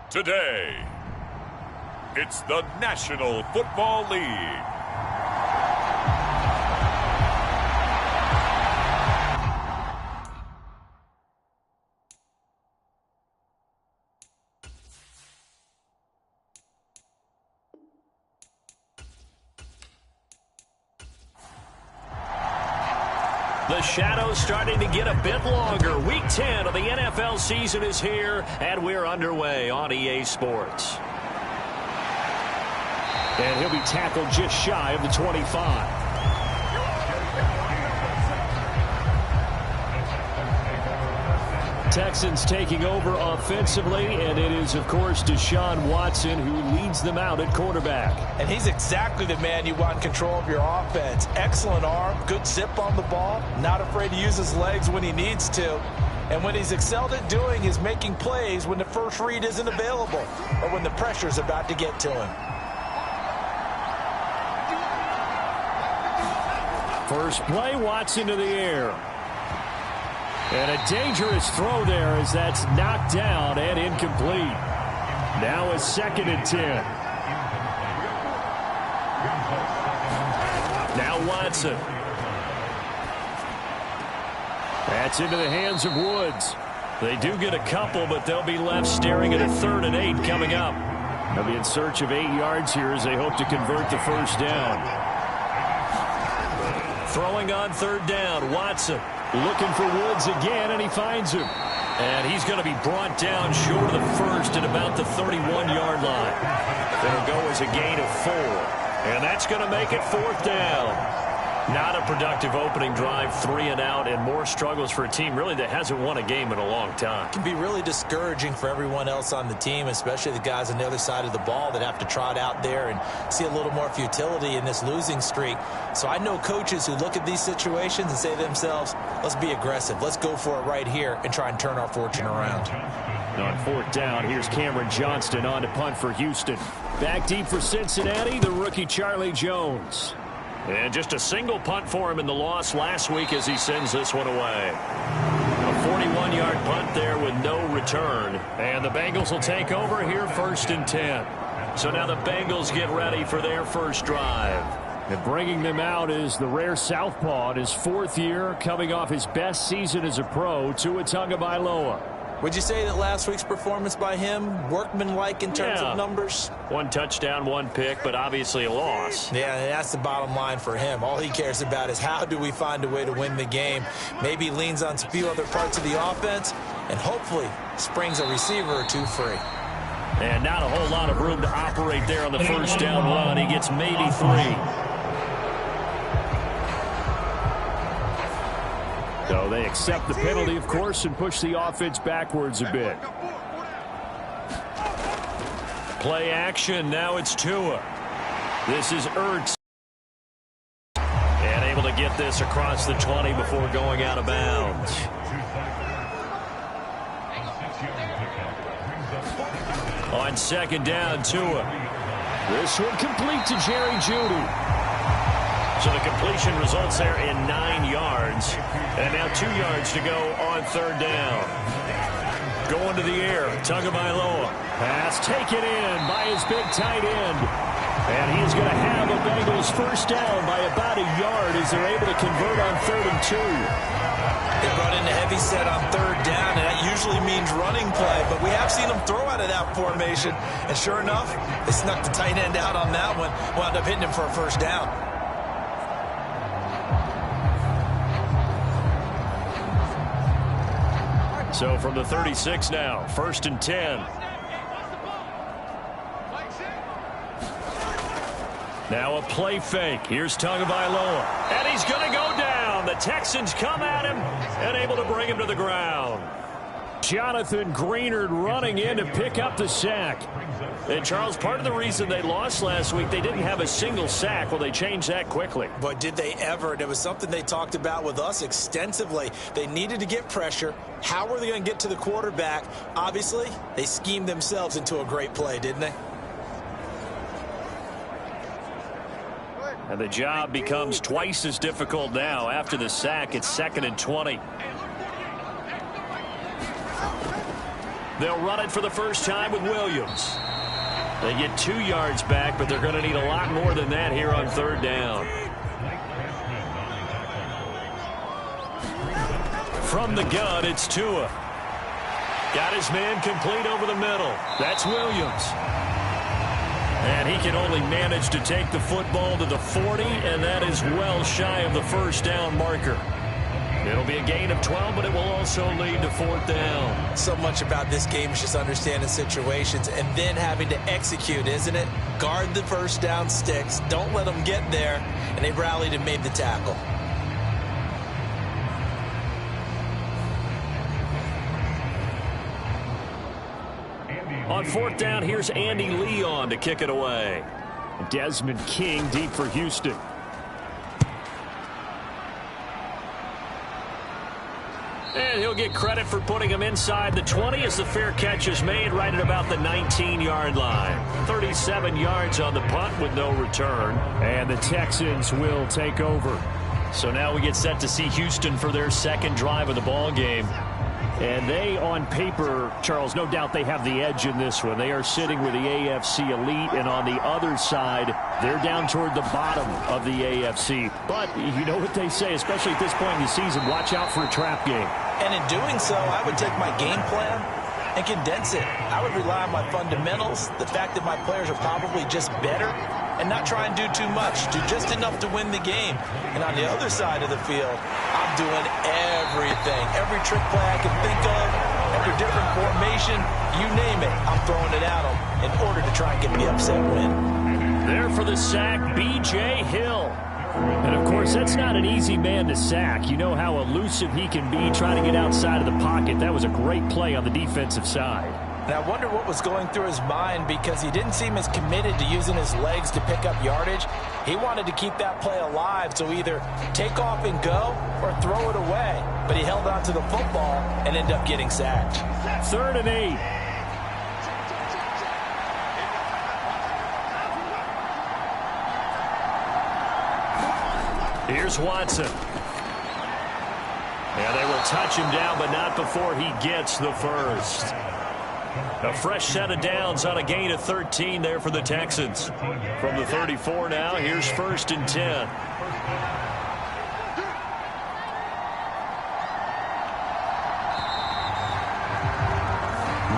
Today, it's the National Football League. The shadow's starting to get a bit longer. Week 10 of the NFL season is here, and we're underway on EA Sports. And he'll be tackled just shy of the 25. Texans taking over offensively, and it is, of course, Deshaun Watson who leads them out at quarterback. And he's exactly the man you want in control of your offense. Excellent arm, good zip on the ball, not afraid to use his legs when he needs to. And what he's excelled at doing is making plays when the first read isn't available or when the pressure's about to get to him. First play, Watson to the air. And a dangerous throw there as that's knocked down and incomplete. Now a 2nd and 10. Now Watson. That's into the hands of Woods. They do get a couple, but they'll be left staring at a 3rd and 8 coming up. They'll be in search of 8 yards here as they hope to convert the first down. Throwing on 3rd down, Watson. Looking for Woods again, and he finds him. And he's going to be brought down short of the first at about the 31-yard line. It'll go as a gain of 4. And that's going to make it 4th down. Not a productive opening drive, 3 and out, and more struggles for a team really that hasn't won a game in a long time. It can be really discouraging for everyone else on the team, especially the guys on the other side of the ball that have to trot out there and see a little more futility in this losing streak. So I know coaches who look at these situations and say to themselves, let's be aggressive. Let's go for it right here and try and turn our fortune around. On 4th down, here's Cameron Johnston on to punt for Houston. Back deep for Cincinnati, the rookie Charlie Jones. And just a single punt for him in the loss last week as he sends this one away. A 41-yard punt there with no return. And the Bengals will take over here 1st and 10. So now the Bengals get ready for their first drive. And bringing them out is the rare southpaw in his 4th year, coming off his best season as a pro, Tua Tagovailoa. Would you say that last week's performance by him, workmanlike in terms of numbers? 1 touchdown, 1 pick, but obviously a loss. Yeah, that's the bottom line for him. All he cares about is how do we find a way to win the game. Maybe he leans on a few other parts of the offense and hopefully springs a receiver or 2 free. And not a whole lot of room to operate there on the first down run. He gets maybe 3. So they accept the penalty, of course, and push the offense backwards a bit. Play action. Now it's Tua. This is Ertz. And able to get this across the 20 before going out of bounds. On 2nd down, Tua. This one complete to Jerry Jeudy. So the completion results there in 9 yards. And now 2 yards to go on 3rd down. Going to the air, Tagovailoa. Pass taken in by his big tight end. And he's going to have a Bengals first down by about a yard as they're able to convert on 3rd and 2. They brought in a heavy set on 3rd down, and that usually means running play. But we have seen them throw out of that formation. And sure enough, they snuck the tight end out on that one. Wound up hitting him for a first down. So from the 36 now, 1st and 10. Now a play fake. Here's Tagovailoa. And he's going to go down. The Texans come at him and able to bring him to the ground. Jonathan Greenard running in to pick up the sack. And, Charles, part of the reason they lost last week, they didn't have a single sack. Well, they changed that quickly. But did they ever? And it was something they talked about with us extensively. They needed to get pressure. How were they going to get to the quarterback? Obviously, they schemed themselves into a great play, didn't they? And the job becomes twice as difficult now. After the sack, it's 2nd and 20. They'll run it for the first time with Williams. They get 2 yards back, but they're going to need a lot more than that here on third down. From the gun, it's Tua. Got his man complete over the middle. That's Williams. And he can only manage to take the football to the 40, and that is well shy of the first down marker. It'll be a gain of 12, but it will also lead to fourth down. So much about this game is just understanding situations and then having to execute, isn't it? Guard the first down sticks. Don't let them get there. And they rallied and made the tackle. On fourth down, here's Andy Leon to kick it away. Desmond King deep for Houston. And he'll get credit for putting him inside the 20 as the fair catch is made right at about the 19-yard line. 37 yards on the punt with no return. And the Texans will take over. So now we get set to see Houston for their second drive of the ball game. And they, on paper, Charles, no doubt they have the edge in this one. They are sitting with the AFC elite, and on the other side, they're down toward the bottom of the AFC. But you know what they say, especially at this point in the season, watch out for a trap game. And in doing so, I would take my game plan and condense it. I would rely on my fundamentals, the fact that my players are probably just better, and not try and do too much, do just enough to win the game. And on the other side of the field, I'm doing everything. Every trick play I can think of, every different formation, you name it, I'm throwing it at them in order to try and get the upset win. There for the sack, B.J. Hill. And, of course, that's not an easy man to sack. You know how elusive he can be trying to get outside of the pocket. That was a great play on the defensive side. And I wonder what was going through his mind, because he didn't seem as committed to using his legs to pick up yardage. He wanted to keep that play alive, so either take off and go or throw it away. But he held on to the football and ended up getting sacked. 3rd and 8. Here's Watson. Yeah, they will touch him down, but not before he gets the first. A fresh set of downs on a gain of 13 there for the Texans. From the 34 now, here's 1st and 10.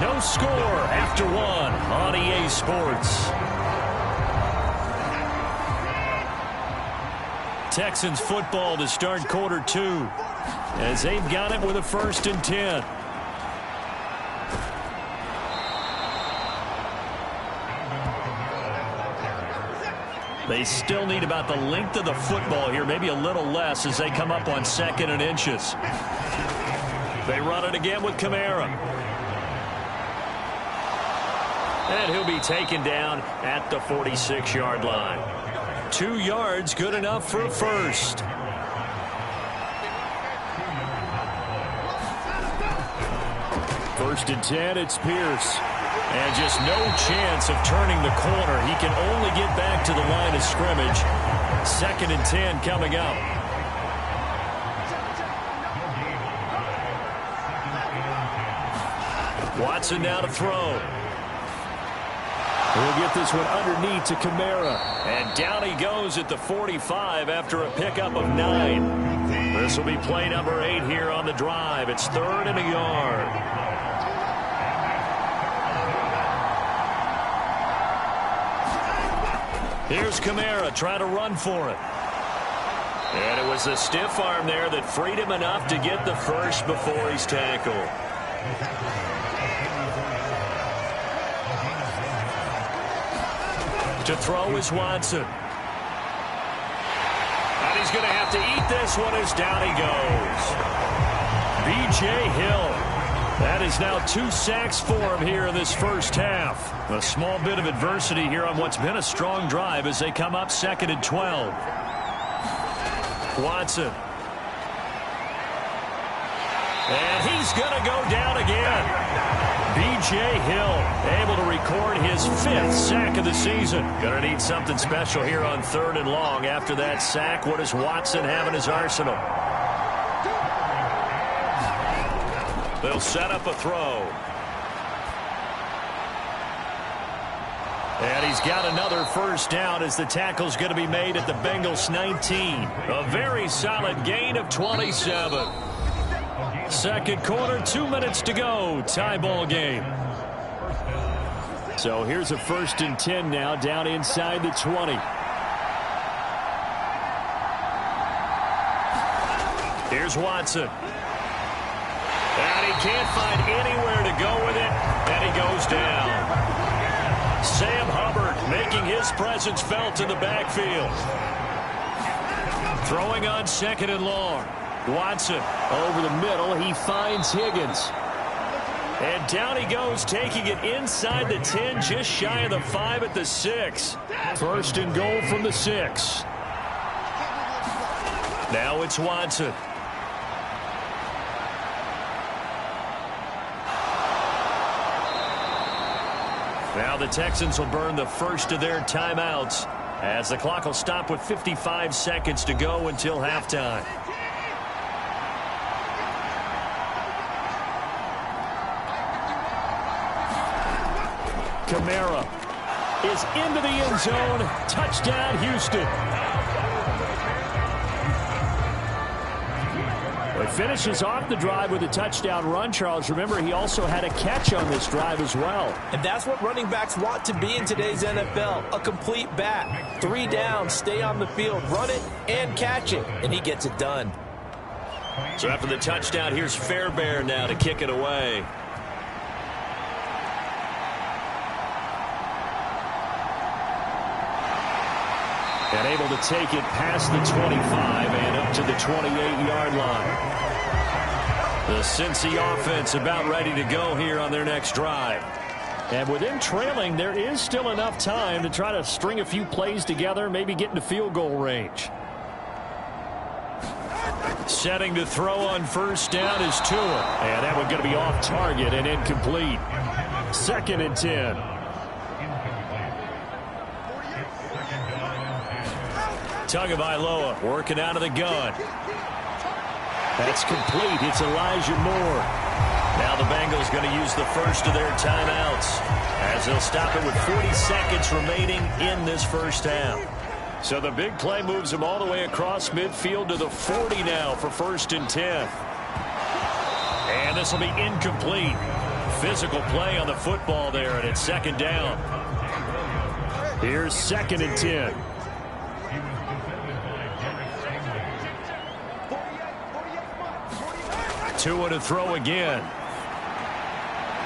No score after 1 on EA Sports. Texans football to start quarter 2 as they've got it with a 1st and 10. They still need about the length of the football here, maybe a little less as they come up on 2nd and inches. They run it again with Kamara. And he'll be taken down at the 46-yard line. 2 yards, good enough for a first. First and 10, it's Pierce. And just no chance of turning the corner. He can only get back to the line of scrimmage. 2nd and 10 coming up. Watson now to throw. We'll get this one underneath to Kamara. And down he goes at the 45 after a pickup of 9. This will be play number 8 here on the drive. It's 3rd and a yard. Here's Kamara trying to run for it. And it was the stiff arm there that freed him enough to get the first before he's tackled. To throw is Watson. And he's going to have to eat this one as down he goes. B.J. Hill. That is now 2 sacks for him here in this first half. A small bit of adversity here on what's been a strong drive as they come up 2nd and 12. Watson. And he's going to go down again. B.J. Hill able to record his 5th sack of the season. Going to need something special here on 3rd and long. After that sack, what does Watson have in his arsenal? They'll set up a throw. And he's got another first down as the tackle's going to be made at the Bengals 19. A very solid gain of 27. Second quarter, 2 minutes to go. Tie ball game. So here's a 1st and 10 now down inside the 20. Here's Watson. And he can't find anywhere to go with it. And he goes down. Sam Hubbard making his presence felt in the backfield. Throwing on 2nd and long. Watson over the middle. He finds Higgins. And down he goes, taking it inside the 10, just shy of the 5 at the 6. 1st and goal from the 6. Now it's Watson. Now the Texans will burn the first of their timeouts as the clock will stop with 55 seconds to go until halftime. Kamara is into the end zone. Touchdown, Houston. It finishes off the drive with a touchdown run, Charles. Remember, he also had a catch on this drive as well. And that's what running backs want to be in today's NFL, a complete back. 3 down, stay on the field, run it, and catch it. And he gets it done. So after the touchdown, here's Fairbairn now to kick it away. And able to take it past the 25 and up to the 28-yard line. The Cincy offense about ready to go here on their next drive. And with them trailing, there is still enough time to try to string a few plays together, maybe get into field goal range. Setting to throw on 1st down is Tua. And that one going to be off target and incomplete. 2nd and 10. Tagovailoa working out of the gun. That's complete. It's Elijah Moore. Now the Bengals going to use the first of their timeouts as they'll stop it with 40 seconds remaining in this first half. So the big play moves them all the way across midfield to the 40 now for 1st and 10. And this will be incomplete. Physical play on the football there, and it's 2nd down. Here's 2nd and 10. Tua to throw again.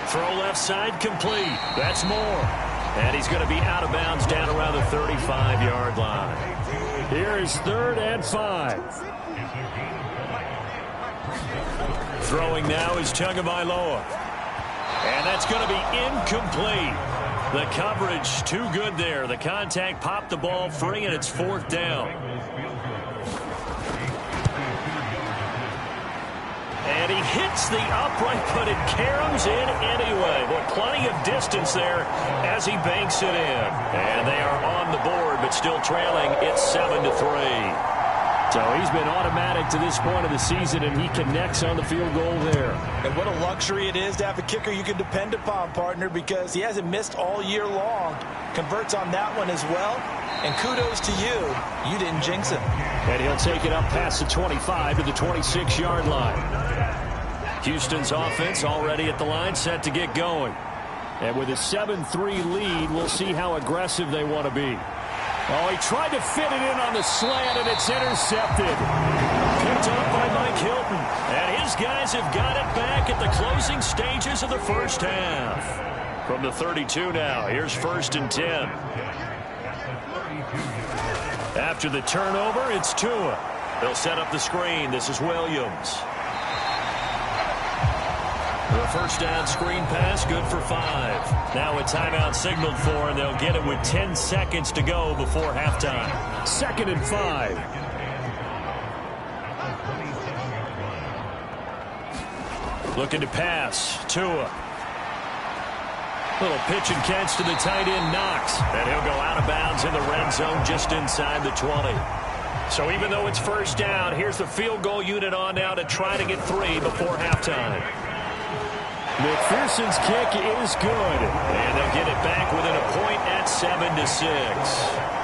Throw left side complete. That's Moore. And he's going to be out of bounds down around the 35-yard line. Here is 3rd and 5. Throwing now is Tagovailoa. And that's going to be incomplete. The coverage too good there. The contact popped the ball free, and it's 4th down. And he hits the upright, but it caroms in anyway. Well, plenty of distance there as he banks it in. And they are on the board, but still trailing. It's 7-3. So he's been automatic to this point of the season, and he connects on the field goal there. And what a luxury it is to have a kicker you can depend upon, partner, because he hasn't missed all year long. Converts on that one as well. And kudos to you. You didn't jinx him. And he'll take it up past the 25 to the 26-yard line. Houston's offense already at the line, set to get going. And with a 7-3 lead, we'll see how aggressive they want to be. Oh, he tried to fit it in on the slant, and it's intercepted. Picked up by Mike Hilton. And his guys have got it back at the closing stages of the first half. From the 32 now, here's 1st and 10. After the turnover, it's Tua. They'll set up the screen. This is Williams. The first down screen pass, good for 5. Now a timeout signaled for, and they'll get it with 10 seconds to go before halftime. 2nd and 5. Looking to pass. Tua. Little pitch and catch to the tight end, Knox. And he'll go out of bounds in the red zone just inside the 20. So even though it's first down, here's the field goal unit on now to try to get 3 before halftime. McPherson's kick is good. And they'll get it back within a point at 7-6.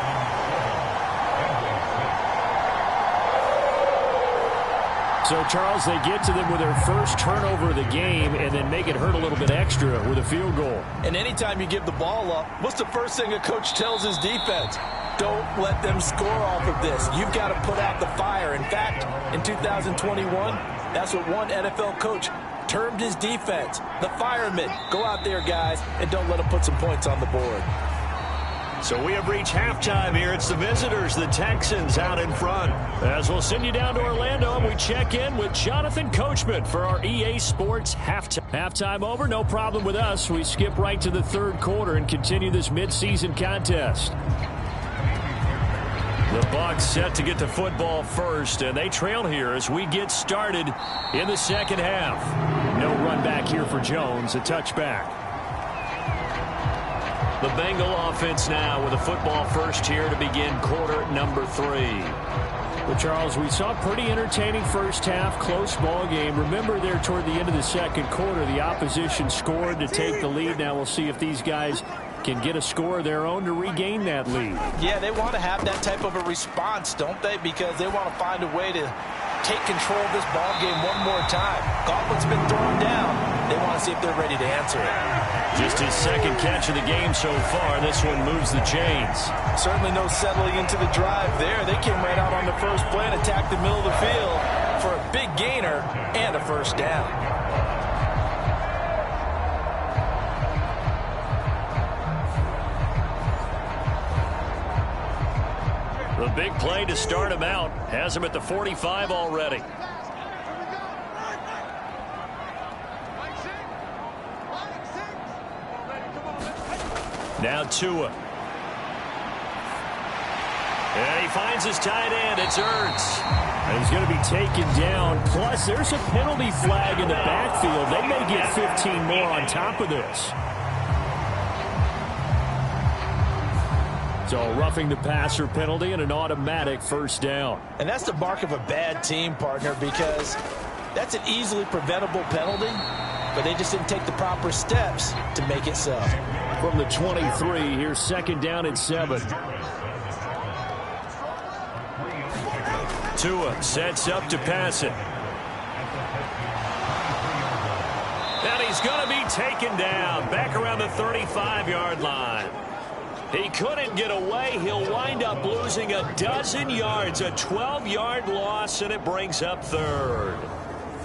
So, Charles, they get to them with their first turnover of the game and then make it hurt a little bit extra with a field goal. And anytime you give the ball up, what's the first thing a coach tells his defense? Don't let them score off of this. You've got to put out the fire. In fact, in 2021, that's what one NFL coach termed his defense. The firemen. Go out there, guys, and don't let them put some points on the board. So we have reached halftime here. It's the visitors, the Texans, out in front. As we'll send you down to Orlando, and we check in with Jonathan Coachman for our EA Sports halftime. Halftime over, no problem with us. We skip right to the third quarter and continue this midseason contest. The Bucs set to get the football first, and they trail here as we get started in the second half. No run back here for Jones, a touchback. The Bengal offense now with a football first here to begin quarter number 3. Well, Charles, we saw a pretty entertaining first half, close ball game. Remember there toward the end of the second quarter, the opposition scored to take the lead. Now we'll see if these guys can get a score of their own to regain that lead. Yeah, they want to have that type of a response, don't they? Because they want to find a way to take control of this ball game one more time. Gauntlet's been thrown down. They want to see if they're ready to answer it. Just his second catch of the game so far. This one moves the chains. Certainly no settling into the drive there. They came right out on the first play and attacked the middle of the field for a big gainer and a first down. The big play to start him out has him at the 45 already. Now Tua. And he finds his tight end. It's Ertz. And he's going to be taken down. Plus, there's a penalty flag in the backfield. They may get 15 more on top of this. So roughing the passer penalty and an automatic first down. And that's the mark of a bad team, partner, because that's an easily preventable penalty, but they just didn't take the proper steps to make it so. From the 23, here's second down and 7. Tua sets up to pass it. And he's going to be taken down back around the 35-yard line. He couldn't get away. He'll wind up losing a dozen yards, a 12-yard loss, and it brings up third.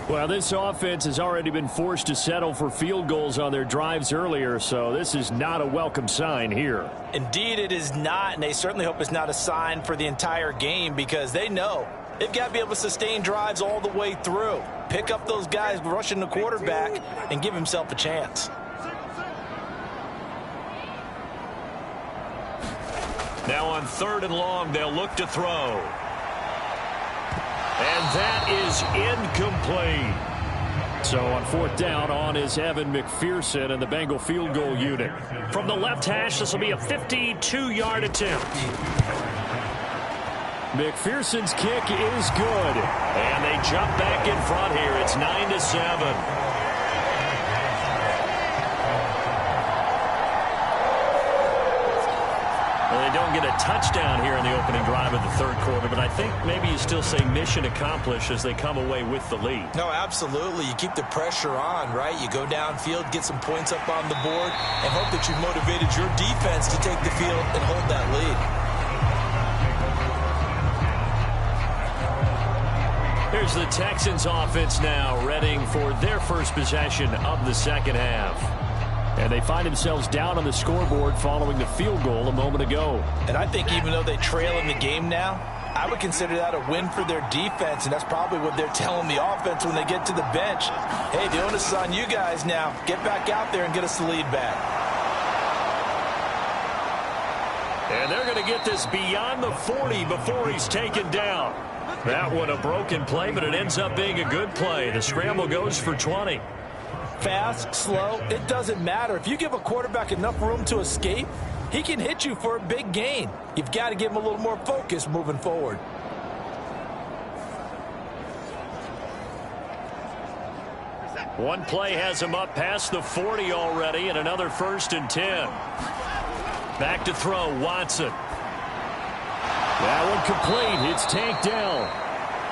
Well, this offense has already been forced to settle for field goals on their drives earlier, so this is not a welcome sign here. Indeed, it is not, and they certainly hope it's not a sign for the entire game because they know they've got to be able to sustain drives all the way through. Pick up those guys rushing the quarterback and give himself a chance. Now on third and long, they'll look to throw. And that is incomplete. So on fourth down, on is Evan McPherson and the Bengal field goal unit. From the left hash, this will be a 52-yard attempt. McPherson's kick is good. And they jump back in front here. It's 9-7. They don't get a touchdown here in the opening drive of the third quarter, but I think maybe you still say mission accomplished as they come away with the lead. No, absolutely. You keep the pressure on, right? You go downfield, get some points up on the board, and hope that you've motivated your defense to take the field and hold that lead. Here's the Texans offense now, readying for their first possession of the second half. And they find themselves down on the scoreboard following the field goal a moment ago. And I think even though they trail in the game now, I would consider that a win for their defense, and that's probably what they're telling the offense when they get to the bench. Hey, the onus is on you guys now. Get back out there and get us the lead back. And they're going to get this beyond the 40 before he's taken down. That one a broken play, but it ends up being a good play. The scramble goes for 20. Fast, slow, it doesn't matter. If you give a quarterback enough room to escape, he can hit you for a big gain. You've got to give him a little more focus moving forward. One play has him up past the 40 already, and another 1st and 10. Back to throw, Watson. That one complete. It's tanked down.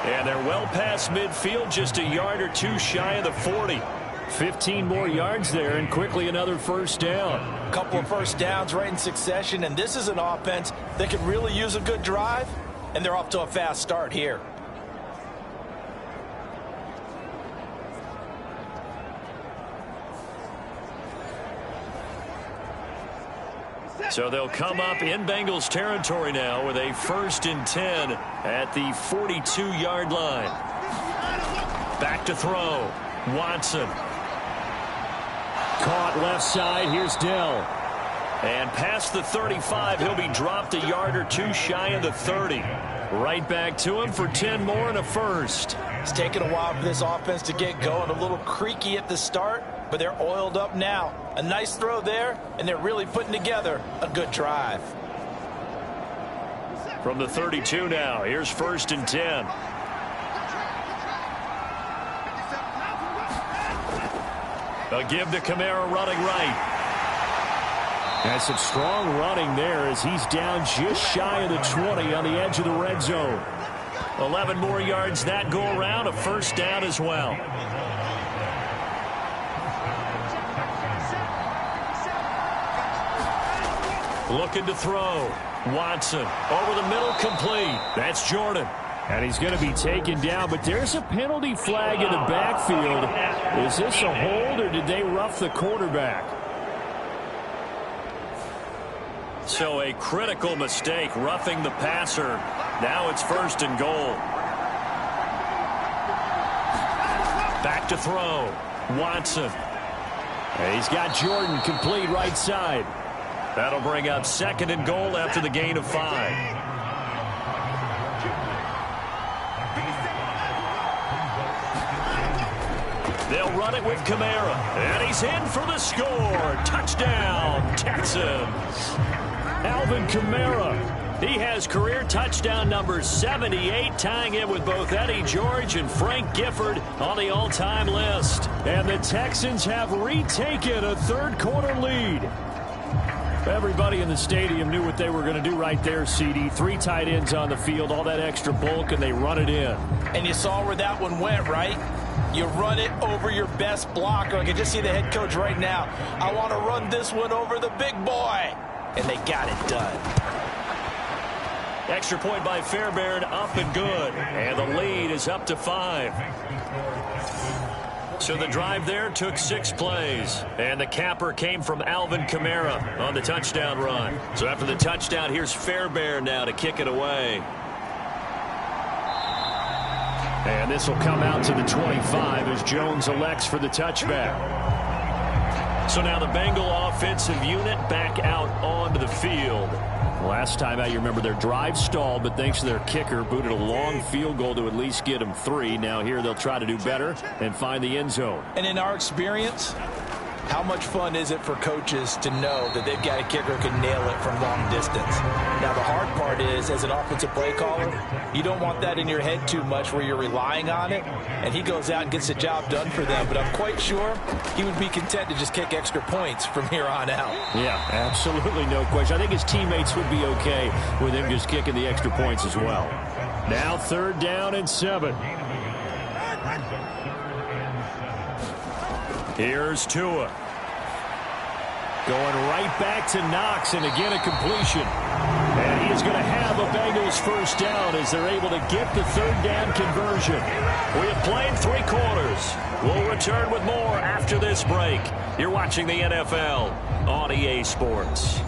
And they're well past midfield, just a yard or two shy of the 40. 15 more yards there, and quickly another 1st down. A couple of 1st downs right in succession, and this is an offense that could really use a good drive, and they're off to a fast start here. So they'll come up in Bengals territory now with a 1st and 10 at the 42-yard line. Back to throw. Watson. Caught left side. Here's Dell. And past the 35, he'll be dropped a yard or two shy of the 30. Right back to him for 10 more and a 1st. It's taken a while for this offense to get going. A little creaky at the start, but they're oiled up now. A nice throw there, and they're really putting together a good drive. From the 32 now, here's 1st and 10. A give to Kamara running right. And some strong running there as he's down just shy of the 20 on the edge of the red zone. 11 more yards that go around, a 1st down as well. Looking to throw. Watson over the middle, complete. That's Jordan. And he's going to be taken down, but there's a penalty flag in the backfield. Is this a hold, or did they rough the quarterback? So a critical mistake, roughing the passer. Now it's 1st and goal. Back to throw. Watson. And he's got Jordan complete right side. That'll bring up 2nd and goal after the gain of 5. They'll run it with Kamara. And he's in for the score. Touchdown, Texans. Alvin Kamara. He has career touchdown number 78, tying it with both Eddie George and Frank Gifford on the all-time list. And the Texans have retaken a 3rd-quarter lead. Everybody in the stadium knew what they were going to do right there, CD. 3 tight ends on the field, all that extra bulk, and they run it in. And you saw where that one went, right? You run it over your best blocker. I can just see the head coach right now. I want to run this one over the big boy. And they got it done. Extra point by Fairbairn, up and good. And the lead is up to 5. So the drive there took 6 plays. And the capper came from Alvin Kamara on the touchdown run. So after the touchdown, here's Fairbairn now to kick it away. And this will come out to the 25 as Jones elects for the touchback. So now the Bengal offensive unit back out onto the field. Last time out, you remember their drive stalled, but thanks to their kicker, booted a long field goal to at least get them 3. Now here they'll try to do better and find the end zone. And in our experience, how much fun is it for coaches to know that they've got a kicker who can nail it from long distance? Now, the hard part is, as an offensive play caller, you don't want that in your head too much where you're relying on it, and he goes out and gets the job done for them. But I'm quite sure he would be content to just kick extra points from here on out. Yeah, absolutely no question. I think his teammates would be okay with him just kicking the extra points as well. Now 3rd down and 7. Here's Tua. Going right back to Knox, and again a completion. And he is going to have a Bengals 1st down as they're able to get the 3rd down conversion. We have played 3 quarters. We'll return with more after this break. You're watching the NFL on EA Sports.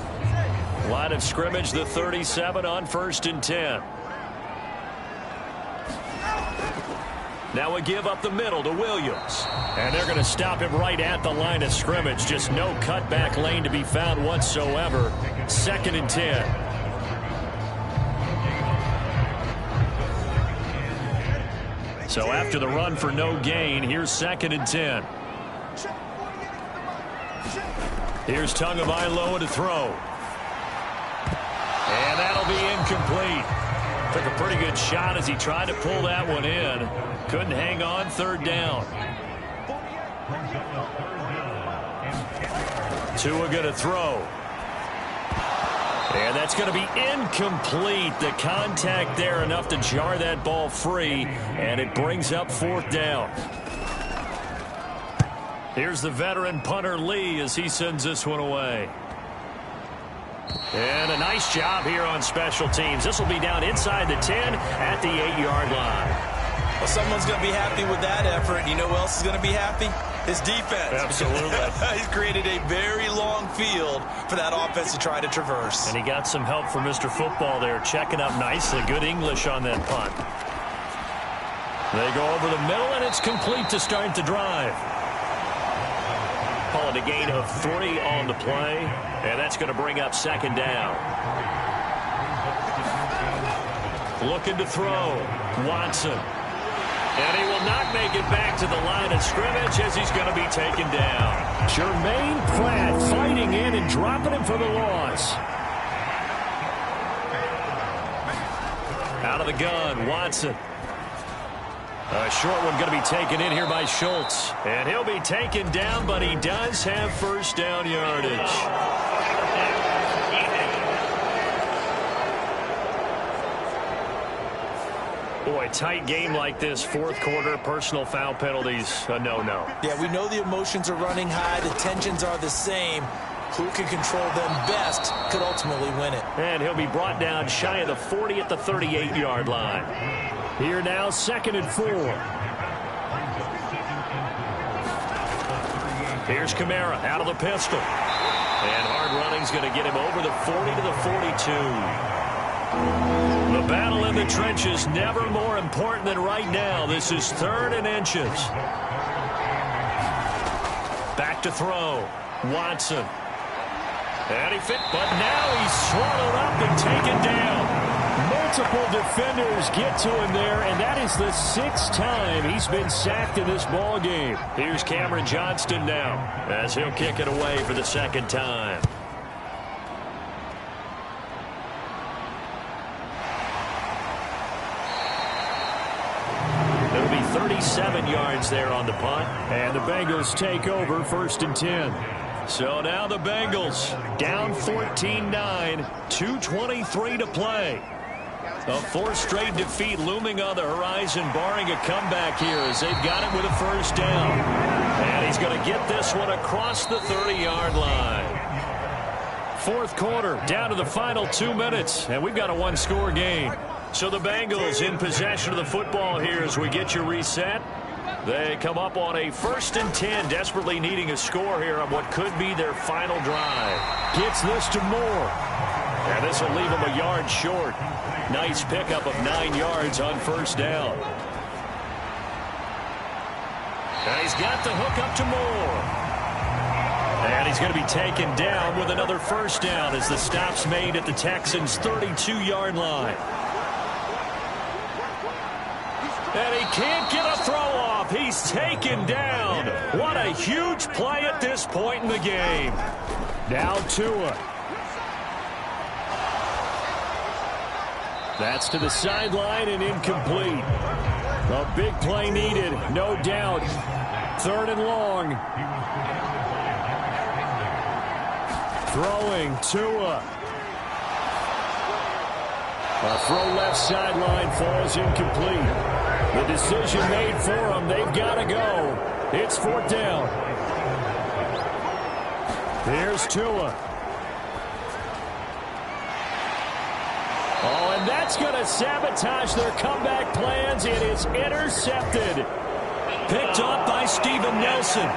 Line of scrimmage, the 37 on 1st and 10. Now a give up the middle to Williams. And they're going to stop him right at the line of scrimmage. Just no cutback lane to be found whatsoever. 2nd and 10. So after the run for no gain, here's 2nd and 10. Here's Tagovailoa to throw. And that'll be incomplete. Took a pretty good shot as he tried to pull that one in. Couldn't hang on, 3rd down. Tua going to throw. And that's going to be incomplete. The contact there enough to jar that ball free, and it brings up 4th down. Here's the veteran punter Lee as he sends this one away. And a nice job here on special teams. This will be down inside the 10 at the 8-yard line. Well, someone's going to be happy with that effort. You know who else is going to be happy? His defense. Absolutely. He's created a very long field for that offense to try to traverse. And he got some help from Mr. Football there, checking up nicely. Good English on that punt. They go over the middle, and it's complete to start the drive. Call it a gain of 3 on the play, and that's going to bring up 2nd down. Looking to throw. Watson. And he will not make it back to the line of scrimmage as he's going to be taken down. Jermaine Pratt fighting in and dropping him for the loss. Out of the gun, Watson. A short one going to be taken in here by Schultz. And he'll be taken down, but he does have 1st down yardage. Boy, tight game like this, 4th quarter, personal foul penalties, a no-no. Yeah, we know the emotions are running high, the tensions are the same. Who can control them best could ultimately win it. And he'll be brought down shy of the 40 at the 38-yard line. Here now, 2nd and 4. Here's Kamara out of the pistol. And hard running's going to get him over the 40 to the 42. The battle in the trenches, never more important than right now. This is 3rd and inches. Back to throw. Watson. And he fit, but now he's swallowed up and taken down. Multiple defenders get to him there, and that is the 6th time he's been sacked in this ball game. Here's Cameron Johnston now as he'll kick it away for the 2nd time. It'll be 37 yards there on the punt, and the Bengals take over 1st and 10. So now the Bengals down 14-9, 2:23 to play. A 4th straight defeat looming on the horizon, barring a comeback here as they've got it with a 1st down. And he's going to get this one across the 30-yard line. 4th quarter, down to the final 2 minutes, and we've got a 1-score game. So the Bengals in possession of the football here as we get you reset. They come up on a 1st and 10, desperately needing a score here on what could be their final drive. Gets this to Moore. And this will leave him a yard short. Nice pickup of 9 yards on 1st down. And he's got the hook up to Moore. And he's going to be taken down with another 1st down as the stop's made at the Texans' 32-yard line. And he can't get a throw off. He's taken down. What a huge play at this point in the game. Now Tua. That's to the sideline and incomplete. A big play needed, no doubt. 3rd and long. Throwing Tua. A throw left sideline falls incomplete. The decision made for them. They've got to go. It's 4th down. Here's Tua. Oh, and that's going to sabotage their comeback plans. It is intercepted. Picked up by Steven Nelson.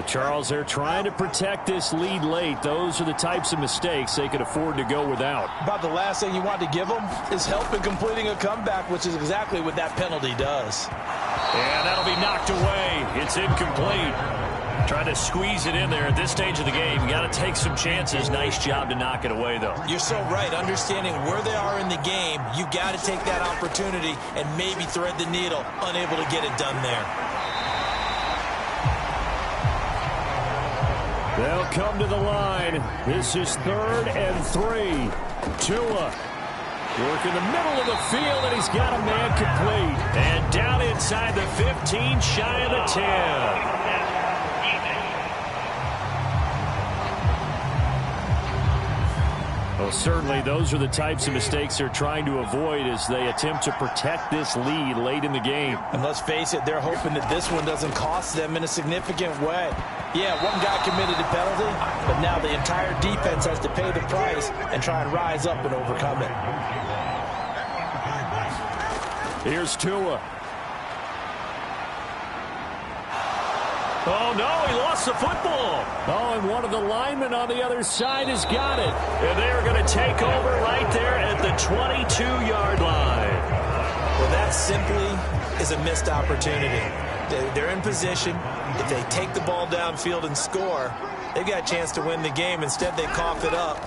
Charles, they're trying to protect this lead late. Those are the types of mistakes they could afford to go without. About the last thing you want to give them is help in completing a comeback, which is exactly what that penalty does. And that'll be knocked away. It's incomplete. Trying to squeeze it in there at this stage of the game. You got to take some chances. Nice job to knock it away, though. You're so right. Understanding where they are in the game, you got to take that opportunity and maybe thread the needle. Unable to get it done there. They'll come to the line. This is 3rd and 3. Tua. Work in the middle of the field, and he's got a man complete. And down inside the 15, shy of the 10. Well, certainly those are the types of mistakes they're trying to avoid as they attempt to protect this lead late in the game. And let's face it, they're hoping that this one doesn't cost them in a significant way. Yeah, one guy committed a penalty, but now the entire defense has to pay the price and try and rise up and overcome it. Here's Tua. Oh, no, he lost the football. Oh, and one of the linemen on the other side has got it. And they are going to take over right there at the 22-yard line. Well, that simply is a missed opportunity. They're in position. If they take the ball downfield and score, they've got a chance to win the game. Instead, they cough it up.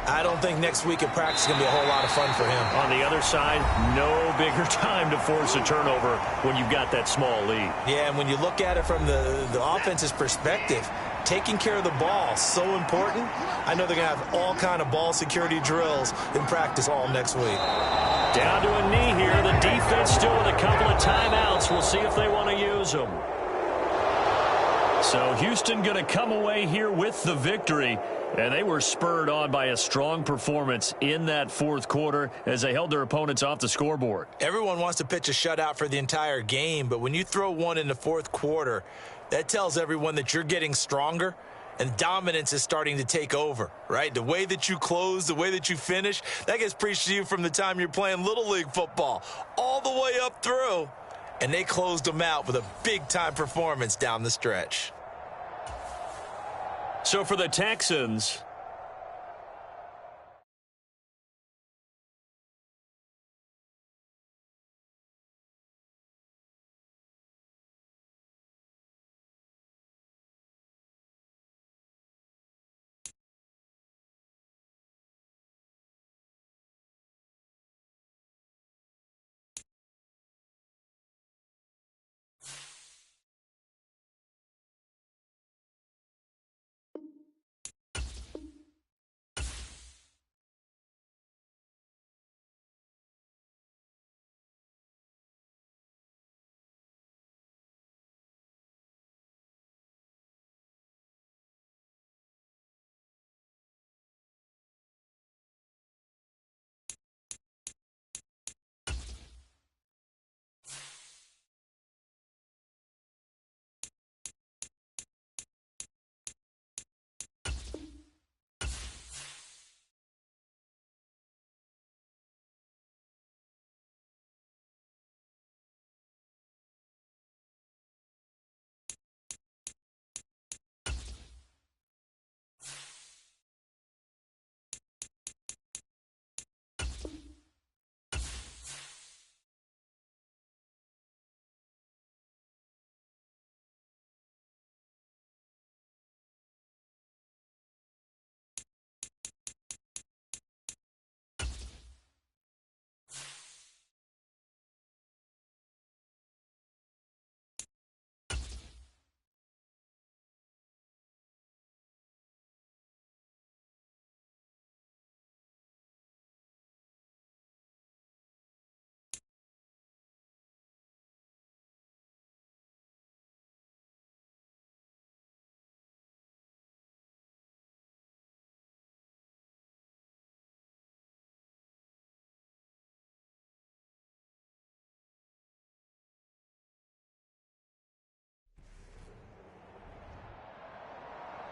I don't think next week at practice is going to be a whole lot of fun for him. On the other side, no bigger time to force a turnover when you've got that small lead. Yeah, and when you look at it from the offense's perspective, taking care of the ball is so important. I know they're going to have all kind of ball security drills in practice all next week. Down to a knee here. The defense still with a couple of timeouts. We'll see if they want to use them. So Houston going to come away here with the victory. And they were spurred on by a strong performance in that fourth quarter as they held their opponents off the scoreboard. Everyone wants to pitch a shutout for the entire game, but when you throw one in the fourth quarter, that tells everyone that you're getting stronger and dominance is starting to take over, right? The way that you close, the way that you finish, that gets preached to you from the time you're playing Little League football all the way up through. And they closed them out with a big-time performance down the stretch. So for the Texans,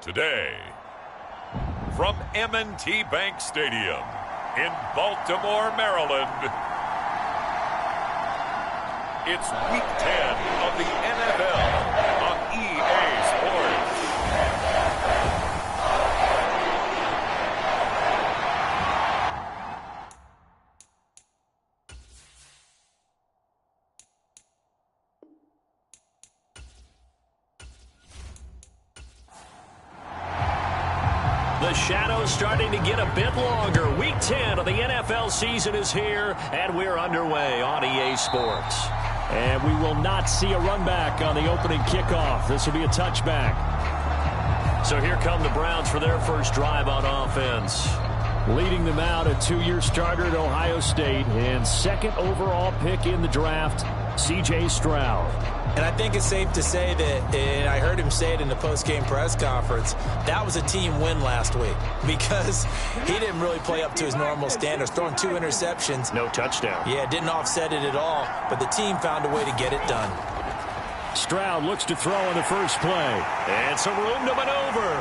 today, from M&T Bank Stadium in Baltimore, Maryland, it's Week 10 of the NFL on EA Sports. The shadow's starting to get a bit longer. Week 10 of the NFL season is here, and we're underway on EA Sports. And we will not see a run back on the opening kickoff. This will be a touchback. So here come the Browns for their first drive on offense. Leading them out, a 2-year starter at Ohio State and second overall pick in the draft, C.J. Stroud. And I think it's safe to say that, and I heard him say it in the post-game press conference, that was a team win last week because he didn't really play up to his normal standards, throwing 2 interceptions. No touchdown. Yeah, didn't offset it at all, but the team found a way to get it done. Stroud looks to throw on the first play. And some room to maneuver.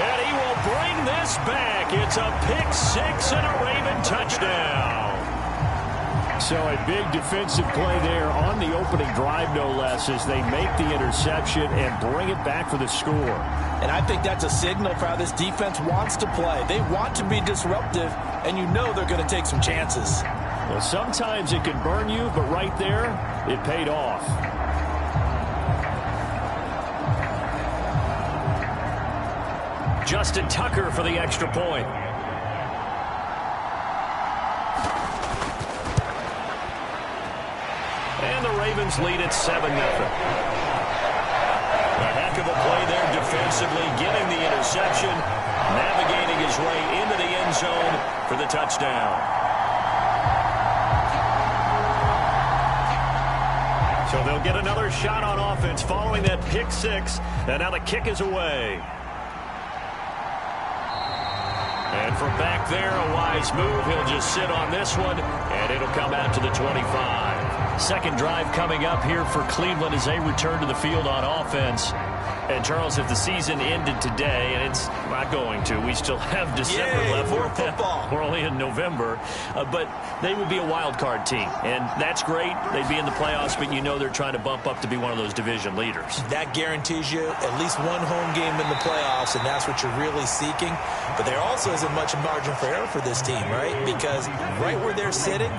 And he will bring this back. It's a pick 6 and a Raven touchdown. So a big defensive play there on the opening drive, no less, as they make the interception and bring it back for the score. And I think that's a signal for how this defense wants to play. They want to be disruptive, and you know they're going to take some chances. Well, sometimes it can burn you, but right there, it paid off. Justin Tucker for the extra point. And the Ravens lead at 7-0. A heck of a play there defensively, getting the interception, navigating his way into the end zone for the touchdown. So they'll get another shot on offense following that pick 6, and now the kick is away. And from back there, a wise move. He'll just sit on this one, and it'll come out to the 25. Second drive coming up here for Cleveland as they return to the field on offense. And, Charles, if the season ended today, and it's not going to, we still have December left. More football. We're only in November. But they would be a wild card team, and that's great. They'd be in the playoffs, but you know they're trying to bump up to be one of those division leaders. That guarantees you at least one home game in the playoffs, and that's what you're really seeking. But there also isn't much margin for error for this team, right? Because right where they're sitting,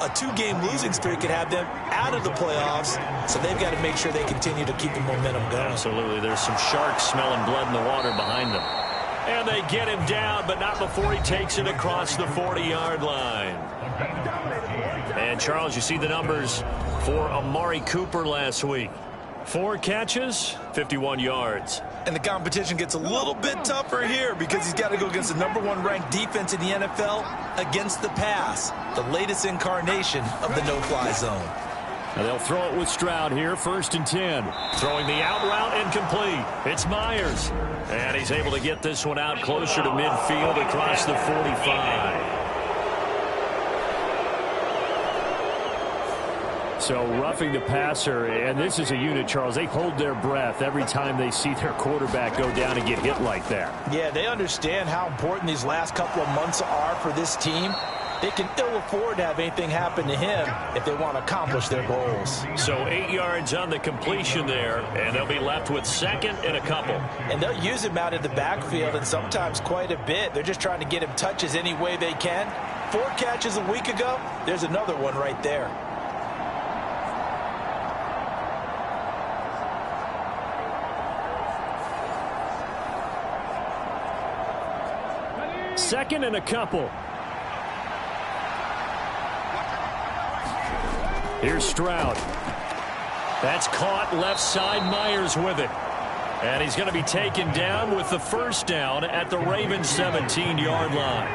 a 2-game losing streak could have them out of the playoffs, so they've got to make sure they continue to keep the momentum going. Absolutely. There's some sharks smelling blood in the water behind them. And they get him down, but not before he takes it across the 40-yard line. And, Charles, you see the numbers for Amari Cooper last week. 4 catches, 51 yards. And the competition gets a little bit tougher here because he's got to go against the #1 ranked defense in the NFL against the pass, the latest incarnation of the no-fly zone. Now they'll throw it with Stroud here, 1st and 10. Throwing the out route incomplete. It's Myers. And he's able to get this one out closer to midfield across the 45. So roughing the passer, and this is a unit, Charles. They hold their breath every time they see their quarterback go down and get hit like that. Yeah, they understand how important these last couple of months are for this team. They can ill afford to have anything happen to him if they want to accomplish their goals. So 8 yards on the completion there, and they'll be left with 2nd and a couple. And they'll use him out of the backfield, and sometimes quite a bit. They're just trying to get him touches any way they can. 4 catches a week ago, there's another one right there. Second and a couple. Here's Stroud. That's caught left side. Myers with it. And he's going to be taken down with the first down at the Ravens 17-yard line.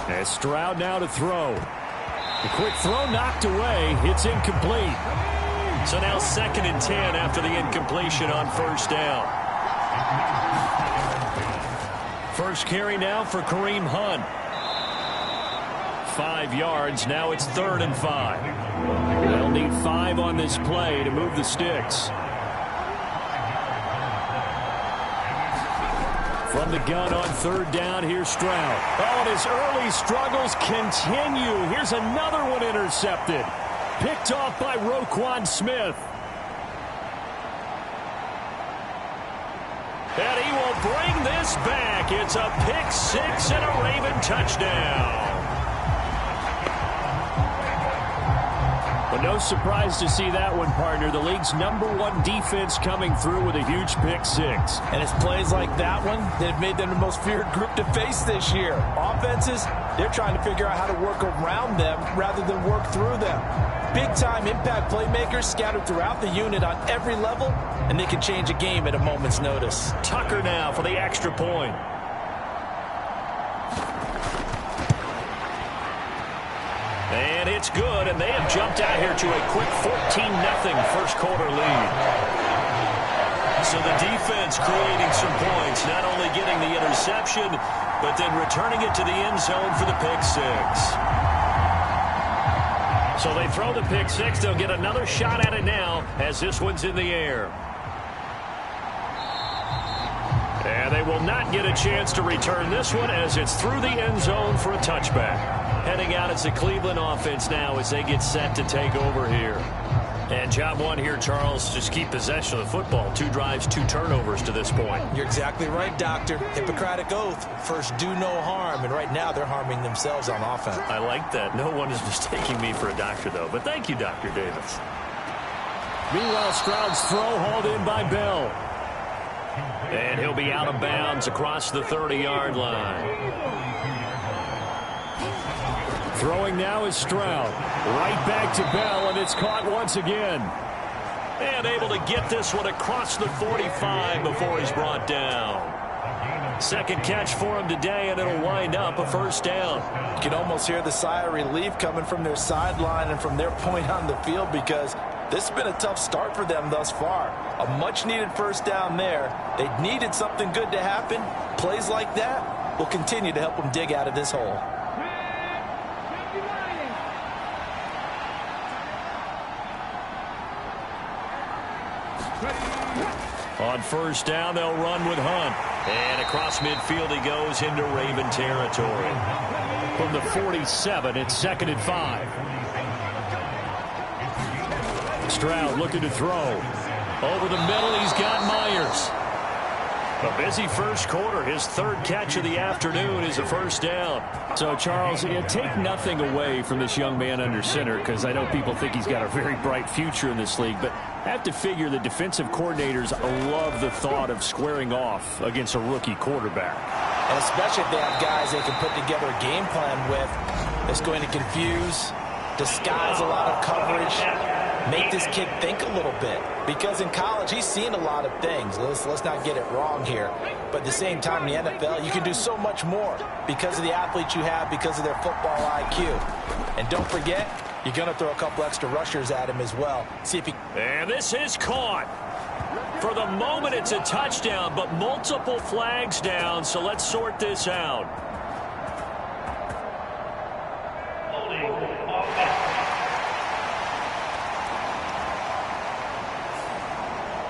And Stroud now to throw. The quick throw knocked away. It's incomplete. So now 2nd and 10 after the incompletion on first down. First carry now for Kareem Hunt. 5 yards. Now it's 3rd and 5. They'll need 5 on this play to move the sticks. From the gun on 3rd down, here's Stroud. Oh, and his early struggles continue. Here's another one intercepted. Picked off by Roquan Smith. And he will bring this back. It's a pick 6 and a Raven touchdown. Well, no surprise to see that one, partner. The league's #1 defense coming through with a huge pick six. And it's plays like that one that have made them the most feared group to face this year. Offenses, they're trying to figure out how to work around them rather than work through them. Big-time impact playmakers scattered throughout the unit on every level, and they can change a game at a moment's notice. Tucker now for the extra point. And it's good, and they have jumped out here to a quick 14-0 first quarter lead. So the defense creating some points, not only getting the interception, but then returning it to the end zone for the pick six. So they throw the pick six. They'll get another shot at it now as this one's in the air. And they will not get a chance to return this one as it's through the end zone for a touchback. Heading out, it's the Cleveland offense now as they get set to take over here. And job one here, Charles, just keep possession of the football. 2 drives, 2 turnovers to this point. You're exactly right, Doctor. Hippocratic oath. First, do no harm. And right now, they're harming themselves on offense. I like that. No one is mistaking me for a doctor, though. But thank you, Dr. Davis. Meanwhile, Stroud's throw hauled in by Bell. And he'll be out of bounds across the 30-yard line. Throwing now is Stroud. Right back to Bell, and it's caught once again. And able to get this one across the 45 before he's brought down. Second catch for him today, and it'll wind up a first down. You can almost hear the sigh of relief coming from their sideline and from their point on the field because this has been a tough start for them thus far. A much-needed first down there. They needed something good to happen. Plays like that will continue to help them dig out of this hole. On first down, they'll run with Hunt. And across midfield he goes into Raven territory. From the 47, it's 2nd and 5. Stroud looking to throw. Over the middle, he's got Myers. A busy first quarter. His 3rd catch of the afternoon is a first down. So, Charles, take nothing away from this young man under center because I know people think he's got a very bright future in this league, but I have to figure the defensive coordinators love the thought of squaring off against a rookie quarterback. And especially if they have guys they can put together a game plan with that's going to confuse, disguise a lot of coverage, make this kid think a little bit. Because in college, he's seen a lot of things. Let's not get it wrong here. But at the same time, in the NFL, you can do so much more because of the athletes you have, because of their football IQ. And don't forget, you're going to throw a couple extra rushers at him as well. See if he... And this is caught. For the moment, it's a touchdown, but multiple flags down, so let's sort this out.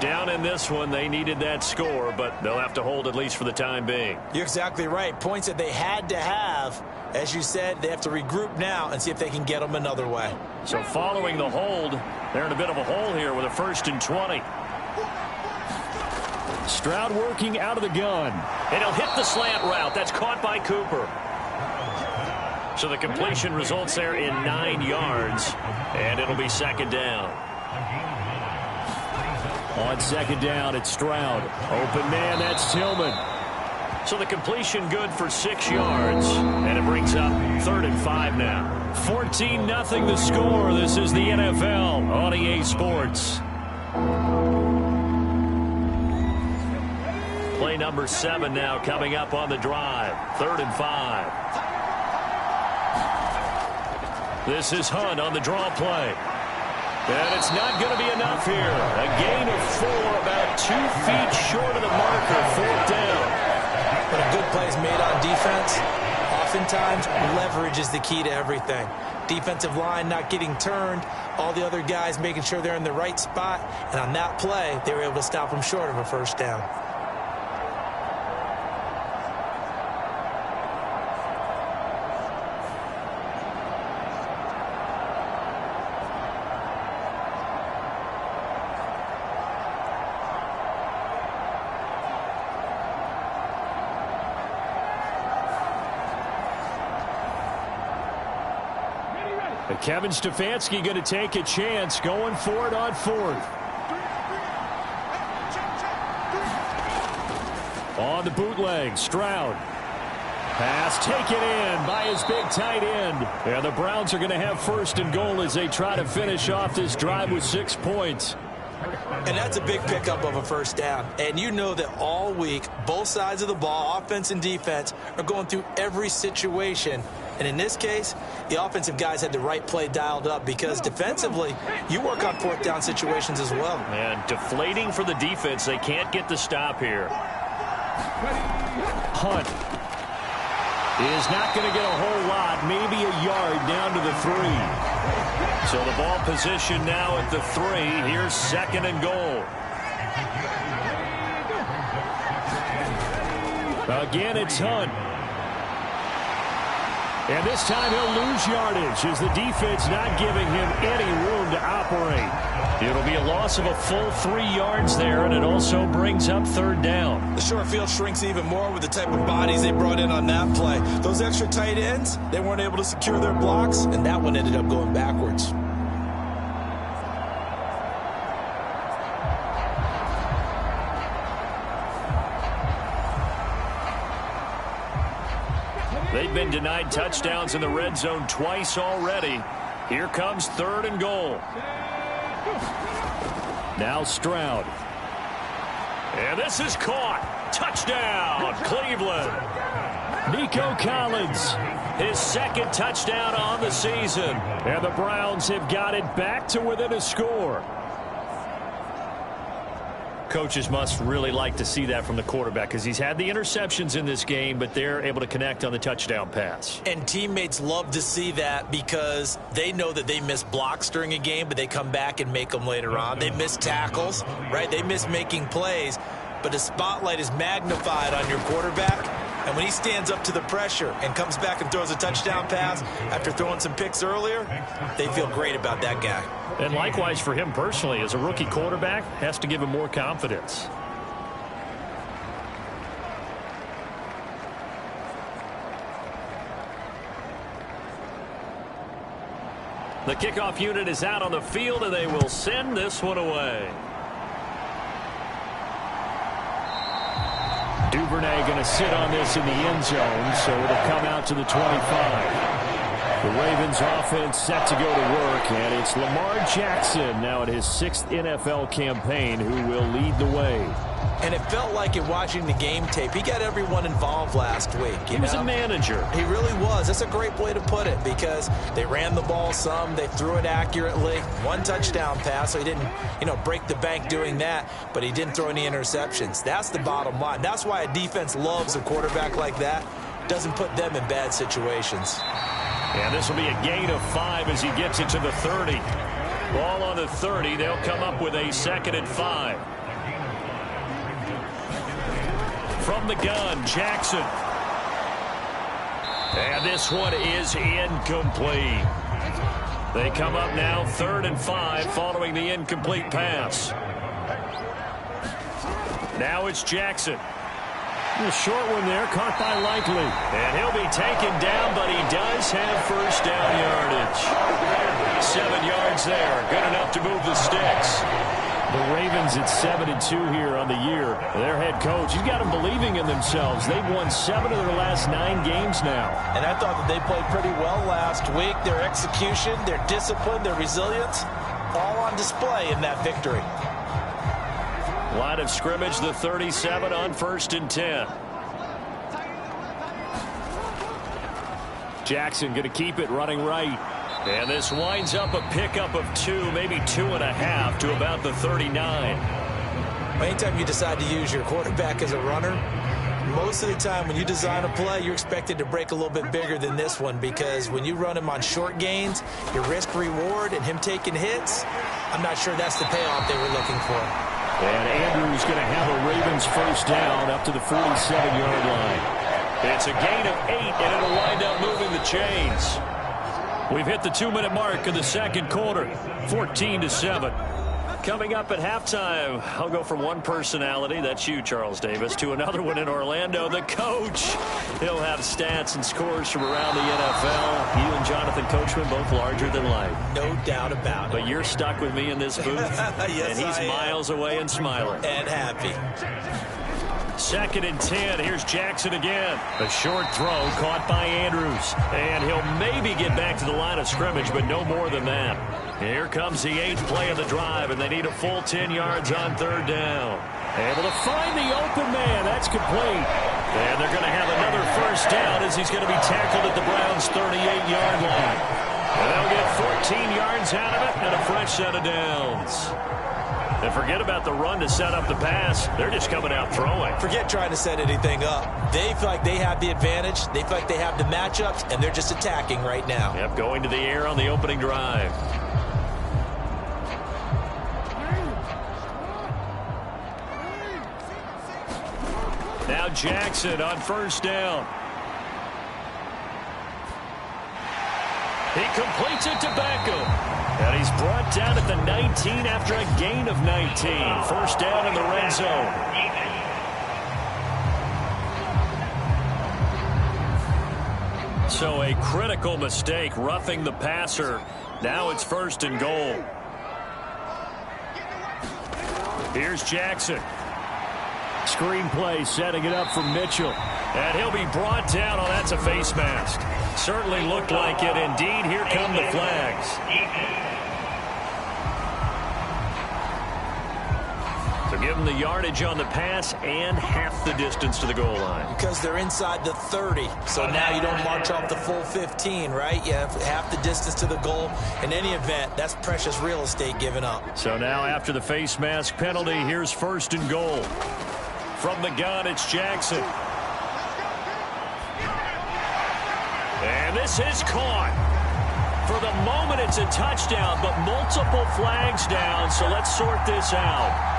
Down in this one, they needed that score, but they'll have to hold at least for the time being. You're exactly right. Points that they had to have. As you said, they have to regroup now and see if they can get them another way. So following the hold, they're in a bit of a hole here with a 1st and 20. Stroud working out of the gun. And he'll hit the slant route. That's caught by Cooper. So the completion results there in 9 yards, and it'll be 2nd down. On 2nd down, it's Stroud. Open man, that's Tillman. So the completion good for 6 yards, and it brings up 3rd and 5 now. 14-0 the score. This is the NFL on EA Sports. Play number 7 now coming up on the drive. 3rd and 5. This is Hunt on the draw play. And it's not going to be enough here. A gain of 4, about 2 feet short of the marker. 4th down. When a good play is made on defense, oftentimes leverage is the key to everything. Defensive line not getting turned, all the other guys making sure they're in the right spot, and on that play, they were able to stop them short of a first down. And Kevin Stefanski going to take a chance going for it on 4th. On the bootleg, Stroud. Pass taken in by his big tight end. And the Browns are going to have 1st and goal as they try to finish off this drive with 6 points. And that's a big pickup of a 1st down. And you know that all week, both sides of the ball, offense and defense, are going through every situation. And in this case, the offensive guys had the right play dialed up because defensively, you work on 4th down situations as well. And deflating for the defense. They can't get the stop here. Hunt is not going to get a whole lot, maybe a yard down to the 3. So the ball position now at the 3. Here's 2nd and goal. Again, it's Hunt. And this time he'll lose yardage as the defense not giving him any room to operate. It'll be a loss of a full 3 yards there, and it also brings up 3rd down. The short field shrinks even more with the type of bodies they brought in on that play. Those extra tight ends, they weren't able to secure their blocks, and that one ended up going backwards. They've been denied touchdowns in the red zone twice already. Here comes 3rd and goal. Now Stroud. And this is caught. Touchdown, Cleveland. Nico Collins, his 2nd touchdown on the season. And the Browns have got it back to within a score. Coaches must really like to see that from the quarterback because he's had the interceptions in this game, but they're able to connect on the touchdown pass. And teammates love to see that because they know that they miss blocks during a game, but they come back and make them later on. They miss tackles, right? They miss making plays, but the spotlight is magnified on your quarterback. And when he stands up to the pressure and comes back and throws a touchdown pass after throwing some picks earlier, they feel great about that guy. And likewise for him personally, as a rookie quarterback, has to give him more confidence. The kickoff unit is out on the field, and they will send this one away. Duvernay going to sit on this in the end zone, so it'll come out to the 25. The Ravens offense set to go to work, and it's Lamar Jackson now at his 6th NFL campaign who will lead the way. And it felt like in watching the game tape, he got everyone involved last week. He was a manager. He really was. That's a great way to put it because they ran the ball some, they threw it accurately. 1 touchdown pass, so he didn't, break the bank doing that, but he didn't throw any interceptions. That's the bottom line. That's why a defense loves a quarterback like that. Doesn't put them in bad situations. And this will be a gain of 5 as he gets it to the 30. Ball on the 30. They'll come up with a 2nd and 5. From the gun, Jackson. And this one is incomplete. They come up now 3rd and 5 following the incomplete pass. Now it's Jackson. A short one there, caught by Likely. And he'll be taken down, but he does have 1st down yardage. 7 yards there, good enough to move the sticks. The Ravens at 7-2 here on the year. Their head coach, he's got them believing in themselves. They've won 7 of their last 9 games now. And I thought that they played pretty well last week. Their execution, their discipline, their resilience, all on display in that victory. Line of scrimmage, the 37 on 1st and 10. Jackson going to keep it running right. And this winds up a pickup of 2, maybe 2.5 to about the 39. Anytime you decide to use your quarterback as a runner, most of the time when you design a play, you're expected to break a little bit bigger than this one because when you run him on short gains, your risk-reward and him taking hits, I'm not sure that's the payoff they were looking for. And Andrews going to have a Ravens 1st down up to the 47-yard line. It's a gain of 8, and it'll wind up moving the chains. We've hit the 2-minute mark of the 2nd quarter, 14-7. Coming up at halftime, I'll go from one personality, that's you, Charles Davis, to another one in Orlando, the coach. He'll have stats and scores from around the NFL. You and Jonathan Coachman, both larger than life. No doubt about it. But you're stuck with me in this booth. Yes, and he's miles away and smiling. And happy. 2nd and 10. Here's Jackson again. A short throw caught by Andrews. And he'll maybe get back to the line of scrimmage, but no more than that. Here comes the 8th play of the drive, and they need a full 10 yards on 3rd down. Able to find the open man. That's complete. And they're going to have another 1st down as he's going to be tackled at the Browns' 38-yard line. And they'll get 14 yards out of it and a fresh set of downs. And forget about the run to set up the pass. They're just coming out throwing. Forget trying to set anything up. They feel like they have the advantage. They feel like they have the matchups, and they're just attacking right now. Yep, going to the air on the opening drive. Now Jackson on 1st down. He completes it to Beckham. And he's brought down at the 19 after a gain of 19. 1st down in the red zone. So a critical mistake, roughing the passer. Now it's 1st and goal. Here's Jackson. Screen play, setting it up for Mitchell. And he'll be brought down. Oh, that's a face mask. Certainly looked like it. Indeed, here come the flags. So give them the yardage on the pass and half the distance to the goal line. Because they're inside the 30. So now you don't march off the full 15, right? You have half the distance to the goal. In any event, that's precious real estate given up. So now after the face mask penalty, here's 1st and goal. From the gun, it's Jackson. And this is caught. For the moment, it's a touchdown, but multiple flags down, so let's sort this out.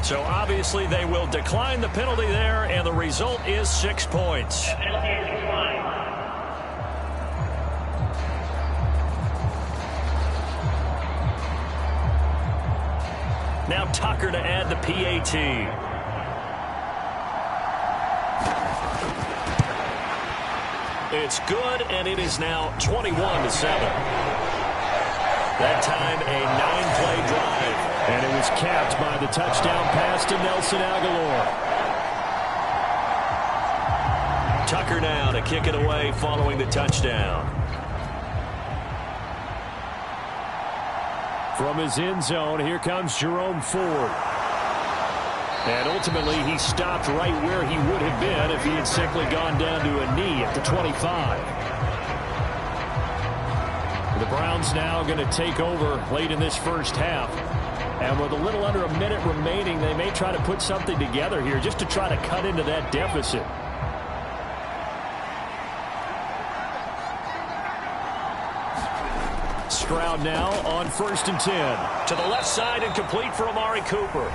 So obviously they will decline the penalty there, and the result is 6 points. Now Tucker to add the PAT. It's good, and it is now 21-7. That time, a 9-play drive. And it was capped by the touchdown pass to Nelson Aguilar. Tucker now to kick it away following the touchdown. From his end zone, here comes Jerome Ford. And ultimately, he stopped right where he would have been if he had simply gone down to a knee at the 25. The Browns now going to take over late in this 1st half. And with a little under a minute remaining, they may try to put something together here just to try to cut into that deficit. Stroud now on 1st and 10. To the left side and complete for Amari Cooper.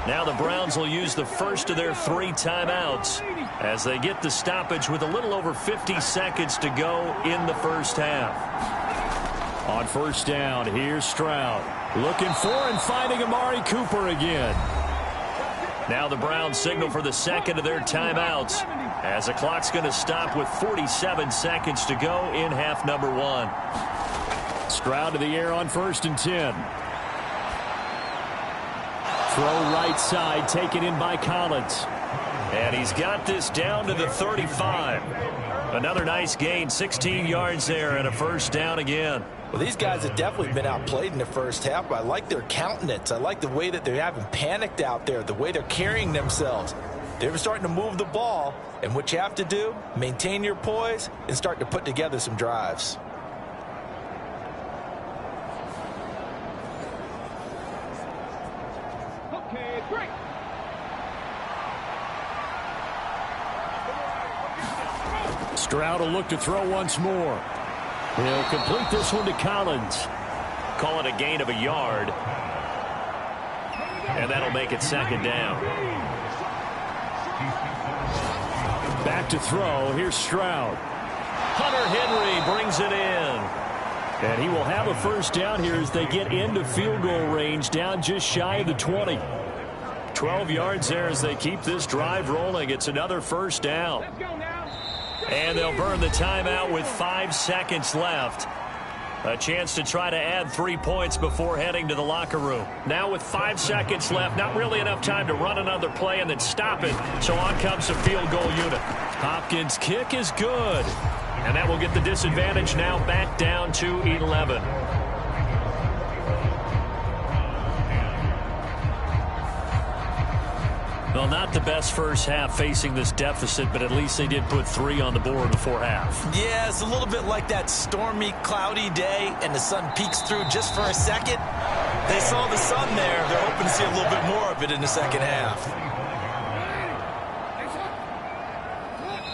Now the Browns will use the first of their 3 timeouts as they get the stoppage with a little over 50 seconds to go in the 1st half. On 1st down, here's Stroud. Looking for and finding Amari Cooper again. Now the Browns signal for the 2nd of their timeouts as the clock's going to stop with 47 seconds to go in half number 1. Stroud to the air on 1st and 10. Throw right side, taken in by Collins. And he's got this down to the 35. Another nice gain, 16 yards there, and a 1st down again. Well, these guys have definitely been outplayed in the 1st half, but I like their countenance. I like the way that they're having panicked out there, the way they're carrying themselves. They're starting to move the ball, and what you have to do, maintain your poise and start to put together some drives. Okay, great. Stroud will look to throw once more. He'll complete this one to Collins. Call it a gain of a yard. And that'll make it 2nd down. Back to throw. Here's Stroud. Hunter Henry brings it in. And he will have a first down here as they get into field goal range, down just shy of the 20. 12 yards there as they keep this drive rolling. It's another first down. And they'll burn the timeout with 5 seconds left. A chance to try to add 3 points before heading to the locker room. Now with 5 seconds left, not really enough time to run another play and then stop it. So on comes the field goal unit. Hopkins' kick is good. And that will get the disadvantage now back down to 11. Well, not the best first half facing this deficit, but at least they did put 3 on the board before half. Yeah, it's a little bit like that stormy, cloudy day, and the sun peeks through just for a second. They saw the sun there. They're hoping to see a little bit more of it in the second half.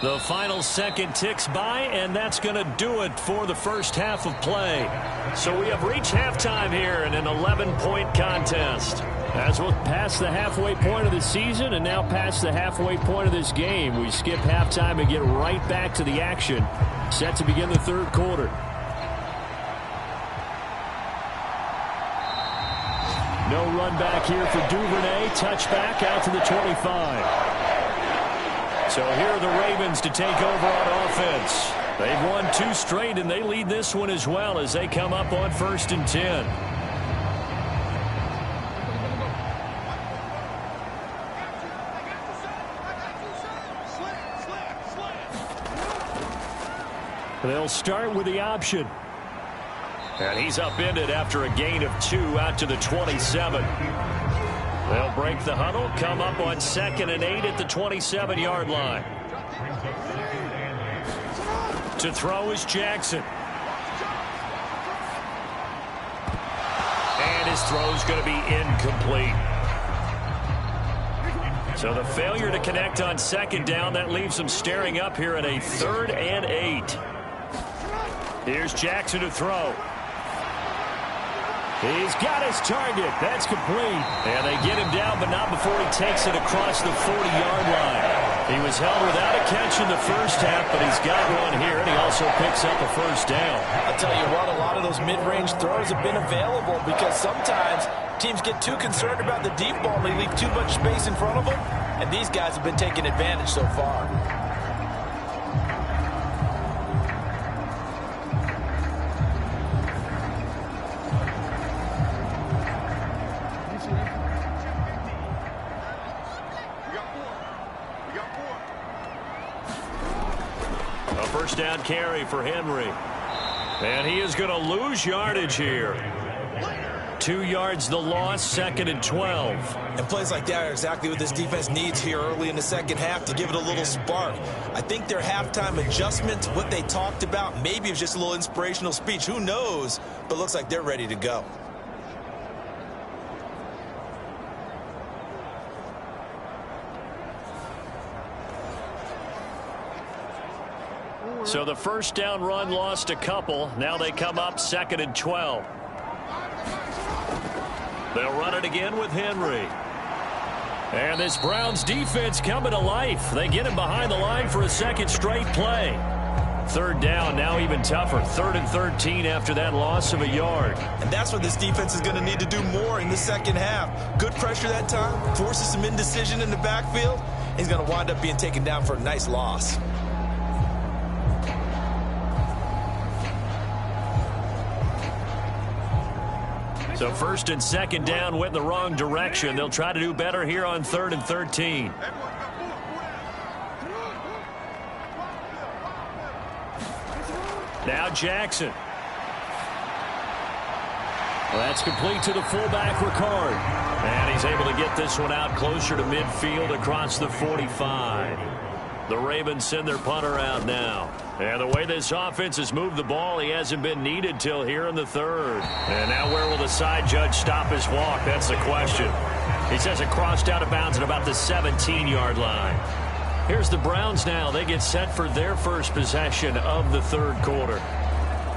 The final second ticks by, and that's going to do it for the first half of play. So we have reached halftime here in an 11-point contest. As we'll pass the halfway point of the season and now past the halfway point of this game, we skip halftime and get right back to the action. Set to begin the third quarter. No run back here for Duvernay. Touchback out to the 25. So here are the Ravens to take over on offense. They've won 2 straight, and they lead this one as well as they come up on 1st and 10. They'll start with the option. And he's upended after a gain of 2 out to the 27. They'll break the huddle, come up on 2nd and 8 at the 27-yard line. To throw is Jackson. And his throw is going to be incomplete. So the failure to connect on 2nd down, that leaves them staring up here at a 3rd and 8. Here's Jackson to throw. He's got his target. That's complete. And they get him down, but not before he takes it across the 40-yard line. He was held without a catch in the first half, but he's got one here, and he also picks up a first down. I'll tell you what, a lot of those mid-range throws have been available because sometimes teams get too concerned about the deep ball. They leave too much space in front of them, and these guys have been taking advantage so far. First down carry for Henry. And he is going to lose yardage here. 2 yards the loss, 2nd and 12. And plays like that are exactly what this defense needs here early in the second half to give it a little spark. I think their halftime adjustments, what they talked about, maybe it was just a little inspirational speech. Who knows? But looks like they're ready to go. So the first down run lost a couple. Now they come up 2nd and 12. They'll run it again with Henry. And this Browns defense coming to life. They get him behind the line for a 2nd straight play. 3rd down, now even tougher. 3rd and 13 after that loss of a yard. And that's what this defense is going to need to do more in the second half. Good pressure that time. Forces some indecision in the backfield. He's going to wind up being taken down for a nice loss. So 1st and 2nd down went in the wrong direction. They'll try to do better here on 3rd and 13. Now Jackson. Well, that's complete to the fullback, Ricard. And he's able to get this one out closer to midfield across the 45. The Ravens send their punter out now. And the way this offense has moved the ball, he hasn't been needed till here in the 3rd. And now where will the side judge stop his walk? That's the question. He says it crossed out of bounds at about the 17-yard line. Here's the Browns now. They get set for their first possession of the 3rd quarter.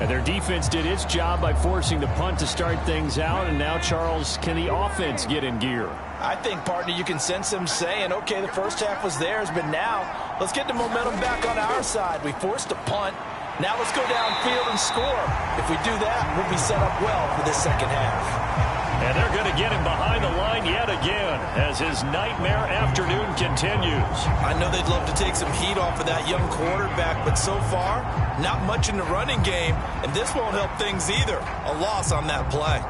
And their defense did its job by forcing the punt to start things out. And now, Charles, can the offense get in gear? I think, partner, you can sense them saying, okay, the first half was theirs, but now let's get the momentum back on our side. We forced a punt. Now let's go downfield and score. If we do that, we'll be set up well for this second half. And they're going to get him behind the line yet again as his nightmare afternoon continues. I know they'd love to take some heat off of that young quarterback, but so far, not much in the running game, and this won't help things either. A loss on that play.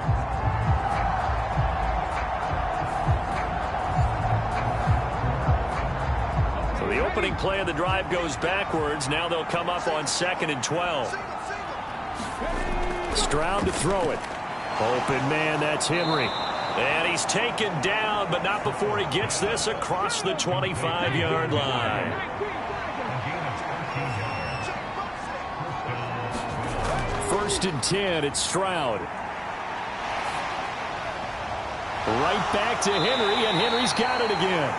So the opening play of the drive goes backwards. Now they'll come up on 2nd and 12. Stroud to throw it. Open man, that's Henry. And he's taken down, but not before he gets this across the 25-yard line. First and 10, it's Stroud. Right back to Henry, and Henry's got it again.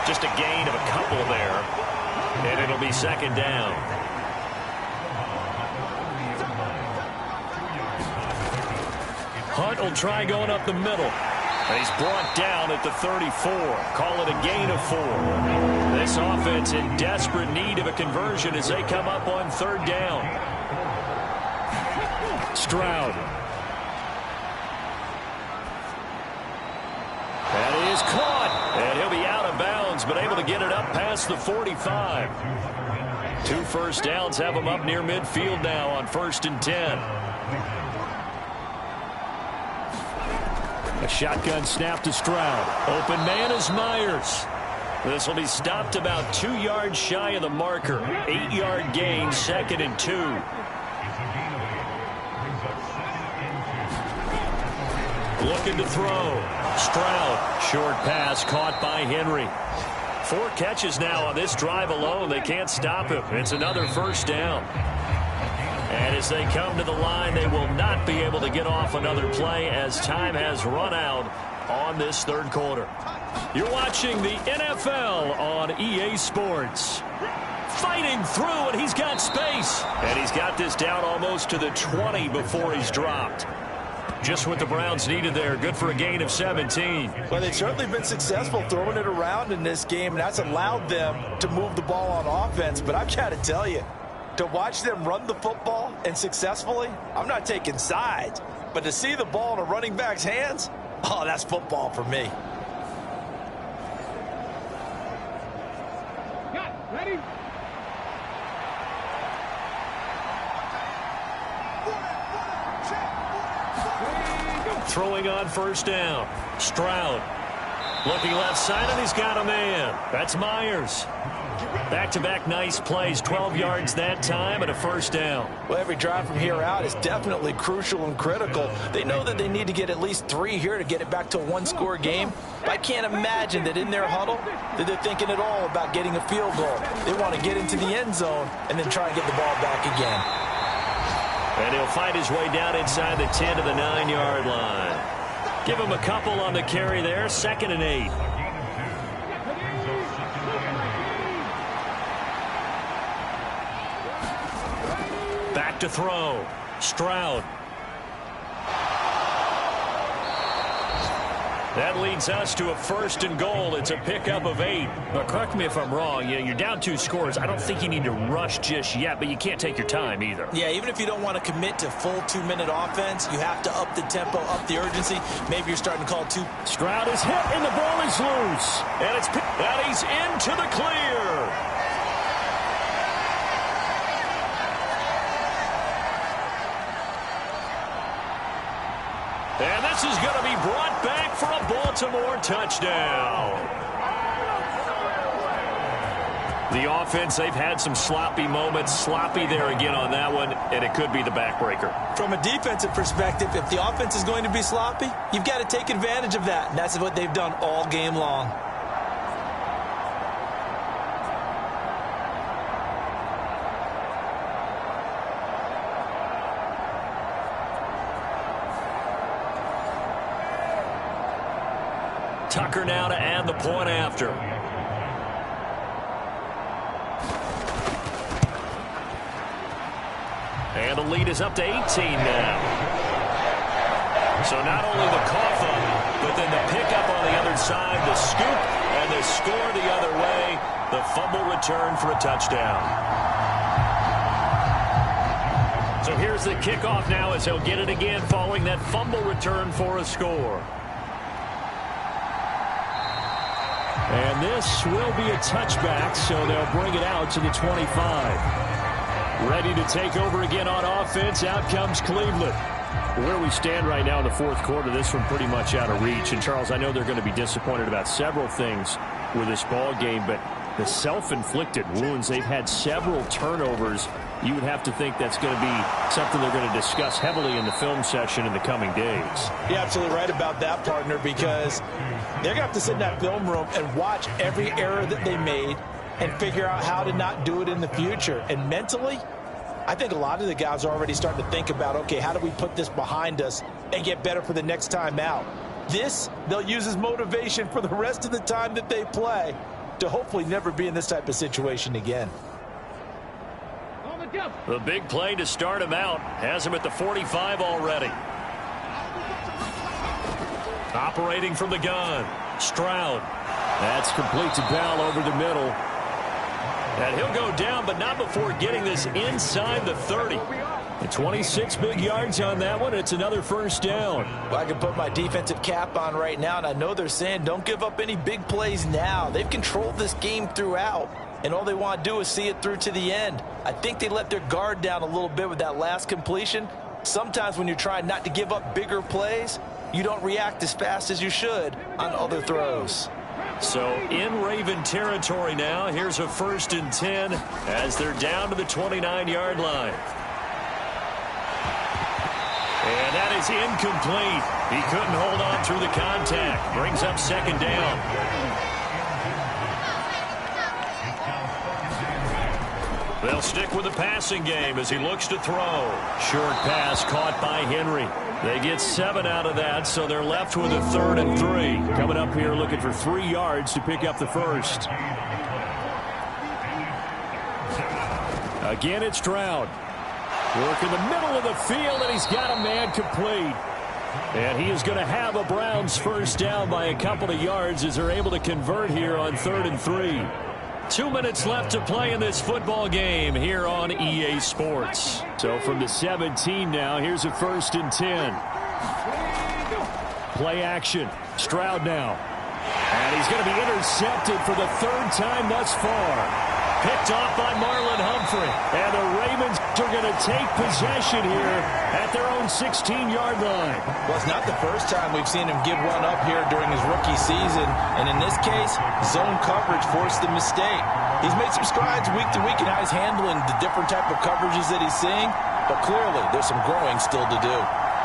Just a gain of a couple there, and it'll be 2nd down. Hunt will try going up the middle. And he's brought down at the 34. Call it a gain of 4. This offense in desperate need of a conversion as they come up on 3rd down. Stroud. That is caught. And he'll be out of bounds, but able to get it up past the 45. 2 first downs have him up near midfield now on 1st and 10. A shotgun snap to Stroud. Open man is Myers. This will be stopped about 2 yards shy of the marker. 8-yard gain, 2nd and 2. Looking to throw. Stroud. Short pass caught by Henry. 4 catches now on this drive alone. They can't stop him. It's another first down. And as they come to the line, they will not be able to get off another play as time has run out on this 3rd quarter. You're watching the NFL on EA Sports. Fighting through, and he's got space. And he's got this down almost to the 20 before he's dropped. Just what the Browns needed there. Good for a gain of 17. Well, they've certainly been successful throwing it around in this game, and that's allowed them to move the ball on offense. But I've got to tell you, to watch them run the football and successfully, I'm not taking sides, but to see the ball in a running back's hands, oh, that's football for me. Ready? Throwing on 1st down. Stroud. Looking left side, and he's got a man. That's Myers. Back-to-back nice plays, 12 yards that time and a 1st down. Well, every drive from here out is definitely crucial and critical. They know that they need to get at least 3 here to get it back to a 1-score game. But I can't imagine that in their huddle that they're thinking at all about getting a field goal. They want to get into the end zone and then try and get the ball back again. And he'll fight his way down inside the 10 to the 9-yard line. Give him a couple on the carry there, 2nd and 8. Back to throw. Stroud. That leads us to a 1st and goal. It's a pickup of 8. But correct me if I'm wrong. You're down 2 scores. I don't think you need to rush just yet, but you can't take your time either. Yeah, even if you don't want to commit to full 2-minute offense, you have to up the tempo, up the urgency. Maybe you're starting to call 2. Stroud is hit, and the ball is loose. And it's picked, and he's into the clear. And this is going to be brought back for a Baltimore touchdown. The offense, they've had some sloppy moments. Sloppy there again on that one, and it could be the backbreaker. From a defensive perspective, if the offense is going to be sloppy, you've got to take advantage of that. And that's what they've done all game long. Tucker now to add the point after. And the lead is up to 18 now. So not only the cough up, but then the pickup on the other side, the scoop, and the score the other way. The fumble return for a touchdown. So here's the kickoff now as he'll get it again following that fumble return for a score. And this will be a touchback, so they'll bring it out to the 25. Ready to take over again on offense. Out comes Cleveland. Where we stand right now in the fourth quarter, this one pretty much out of reach. And, Charles, I know they're going to be disappointed about several things with this ball game, but the self-inflicted wounds, they've had several turnovers. You would have to think that's going to be something they're going to discuss heavily in the film session in the coming days. You're absolutely right about that, partner, because they're going to have to sit in that film room and watch every error that they made and figure out how to not do it in the future. And mentally, I think a lot of the guys are already starting to think about, okay, how do we put this behind us and get better for the next time out? This, they'll use as motivation for the rest of the time that they play to hopefully never be in this type of situation again. The big play to start him out has him at the 45 already. Operating from the gun, Stroud. That's complete to Bell over the middle. And he'll go down, but not before getting this inside the 30. And 26 big yards on that one. It's another first down. Well, I can put my defensive cap on right now, and I know they're saying don't give up any big plays now. They've controlled this game throughout, and all they want to do is see it through to the end. I think they let their guard down a little bit with that last completion. Sometimes when you're trying not to give up bigger plays, you don't react as fast as you should on other throws. So in Raven territory now, here's a 1st and 10 as they're down to the 29-yard line. And that is incomplete. He couldn't hold on through the contact. Brings up 2nd down. They'll stick with the passing game as he looks to throw. Short pass caught by Henry. They get 7 out of that, so they're left with a 3rd and 3. Coming up here looking for 3 yards to pick up the first. Again, it's Stroud. Work in the middle of the field, and he's got a man complete. And he is going to have a Browns first down by a couple of yards as they're able to convert here on 3rd and 3. 2 minutes left to play in this football game here on EA Sports. So from the 17 now, here's a 1st and 10. Play action. Stroud now. And he's going to be intercepted for the 3rd time thus far. Picked off by Marlon Humphrey. And the Ravens are going to take possession here at their own 16-yard line. Well, it's not the first time we've seen him give one up here during his rookie season. And in this case, zone coverage forced the mistake. He's made some strides week to week in how he's handling the different type of coverages that he's seeing. But clearly, there's some growing still to do.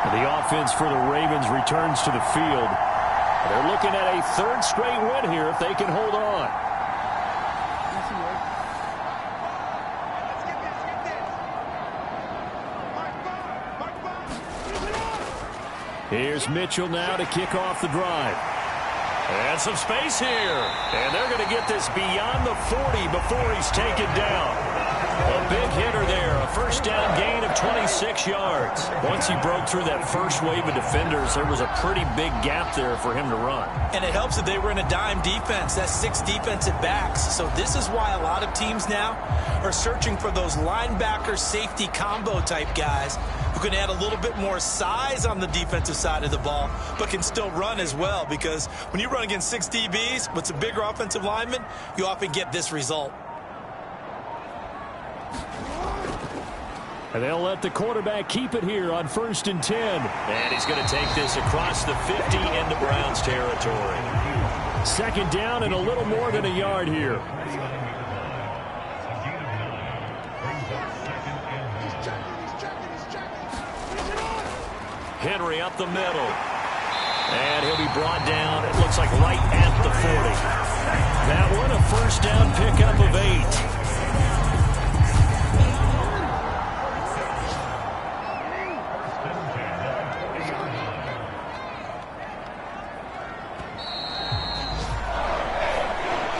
The offense for the Ravens returns to the field. They're looking at a 3rd straight win here if they can hold on. Here's Mitchell now to kick off the drive. And some space here. And they're going to get this beyond the 40 before he's taken down. A big hitter there. A first down gain of 26 yards. Once he broke through that first wave of defenders, there was a pretty big gap there for him to run. And it helps that they were in a dime defense. That's 6 defensive backs. So this is why a lot of teams now are searching for those linebacker safety combo type guys who can add a little bit more size on the defensive side of the ball, but can still run as well, because when you run against 6 DBs with some bigger offensive linemen, you often get this result. And they'll let the quarterback keep it here on 1st and 10. And he's going to take this across the 50 into Browns territory. 2nd down and a little more than a yard here. Henry up the middle. And he'll be brought down, it looks like right at the 40. That one, a first down pickup of 8.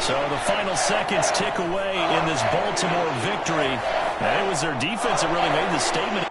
So the final seconds tick away in this Baltimore victory. And it was their defense that really made the statement.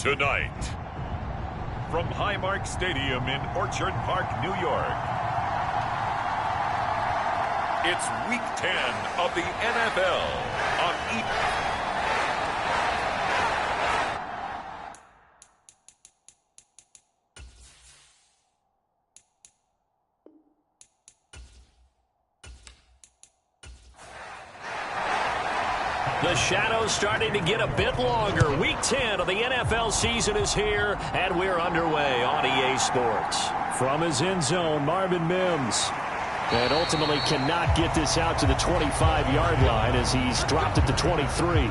Tonight, from Highmark Stadium in Orchard Park, New York, it's Week 10 of the NFL on The shadow's starting to get a bit longer. Week 10 of the NFL season is here, and we're underway on EA Sports. From his end zone, Marvin Mims. And ultimately cannot get this out to the 25-yard line as he's dropped it to 23.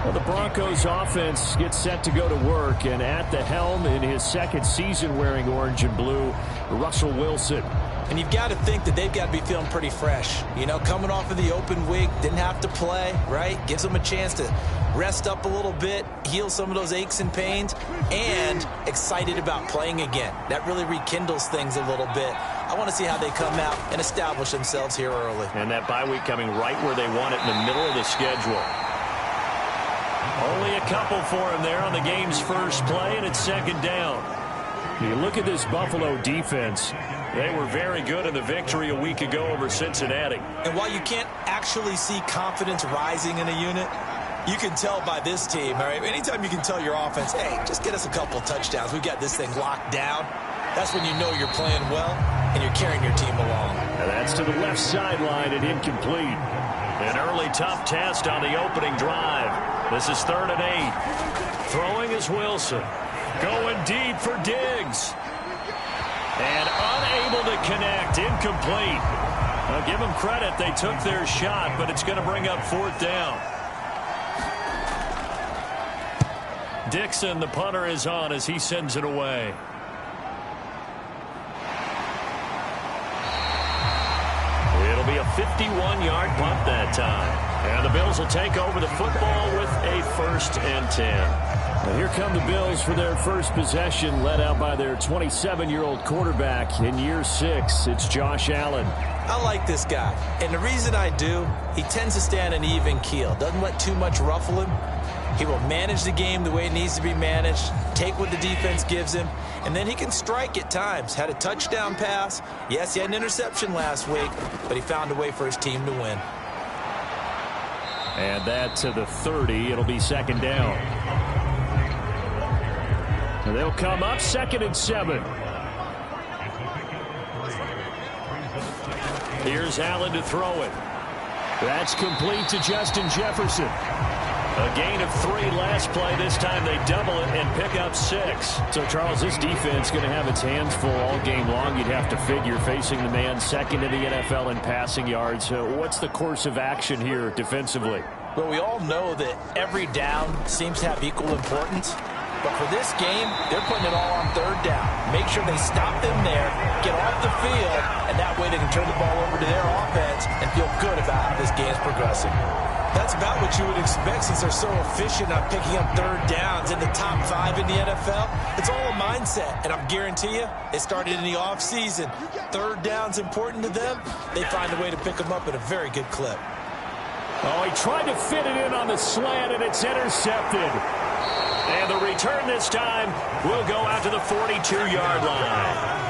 Well, the Broncos offense gets set to go to work, and at the helm in his second season wearing orange and blue, Russell Wilson. And you've got to think that they've got to be feeling pretty fresh. You know, coming off of the open week, didn't have to play, right? Gives them a chance to rest up a little bit, heal some of those aches and pains, and excited about playing again. That really rekindles things a little bit. I want to see how they come out and establish themselves here early. And that bye week coming right where they want it, in the middle of the schedule. Only a couple for him there on the game's first play, and it's second down. You look at this Buffalo defense. They were very good in the victory a week ago over Cincinnati. And while you can't actually see confidence rising in a unit, you can tell by this team, all right? Anytime you can tell your offense, hey, just get us a couple of touchdowns. We've got this thing locked down. That's when you know you're playing well and you're carrying your team along. And that's to the left sideline and incomplete. An early tough test on the opening drive. This is 3rd and 8. Throwing is Wilson. Going deep for Diggs. And unable to connect. Incomplete. I'll give them credit. They took their shot, but it's going to bring up 4th down. Dixon, the punter, is on as he sends it away. It'll be a 51-yard punt that time. And the Bills will take over the football with a 1st and 10. Well, here come the Bills for their first possession, led out by their 27-year-old quarterback in year 6. It's Josh Allen. I like this guy, and the reason I do, he tends to stay on an even keel. Doesn't let too much ruffle him. He will manage the game the way it needs to be managed, take what the defense gives him, and then he can strike at times. Had a touchdown pass. Yes, he had an interception last week, but he found a way for his team to win. And that to the 30. It'll be second down. And they'll come up 2nd and 7. Here's Allen to throw it. That's complete to Justin Jefferson. A gain of 3 last play. This time they double it and pick up 6. So, Charles, this defense going to have its hands full all game long. You'd have to figure, facing the man second in the NFL in passing yards. What's the course of action here defensively? Well, we all know that every down seems to have equal importance. But for this game, they're putting it all on 3rd down. Make sure they stop them there, get off the field, and that way they can turn the ball over to their offense and feel good about how this game's progressing. That's about what you would expect since they're so efficient on picking up 3rd downs in the top 5 in the NFL. It's all a mindset, and I guarantee you, it started in the offseason. 3rd down's important to them. They find a way to pick them up at a very good clip. Oh, he tried to fit it in on the slant, and it's intercepted. And the return this time will go out to the 42-yard line.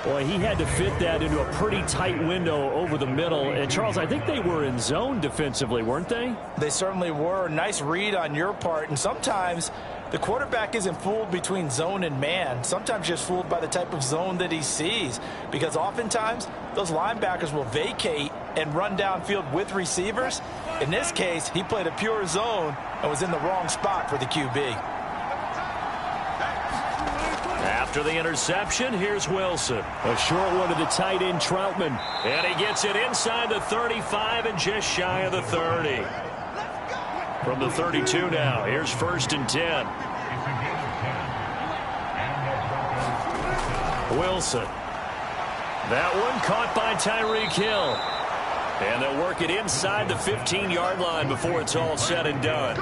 Boy, he had to fit that into a pretty tight window over the middle. And, Charles, I think they were in zone defensively, weren't they? They certainly were. Nice read on your part. And sometimes the quarterback isn't fooled between zone and man. Sometimes just fooled by the type of zone that he sees. Because oftentimes those linebackers will vacate and run downfield with receivers. In this case, he played a pure zone and was in the wrong spot for the QB. After the interception, here's Wilson. A short one to the tight end, Troutman. And he gets it inside the 35 and just shy of the 30. From the 32 now, here's 1st and 10. Wilson. That one caught by Tyreek Hill. And they'll work it inside the 15-yard line before it's all said and done.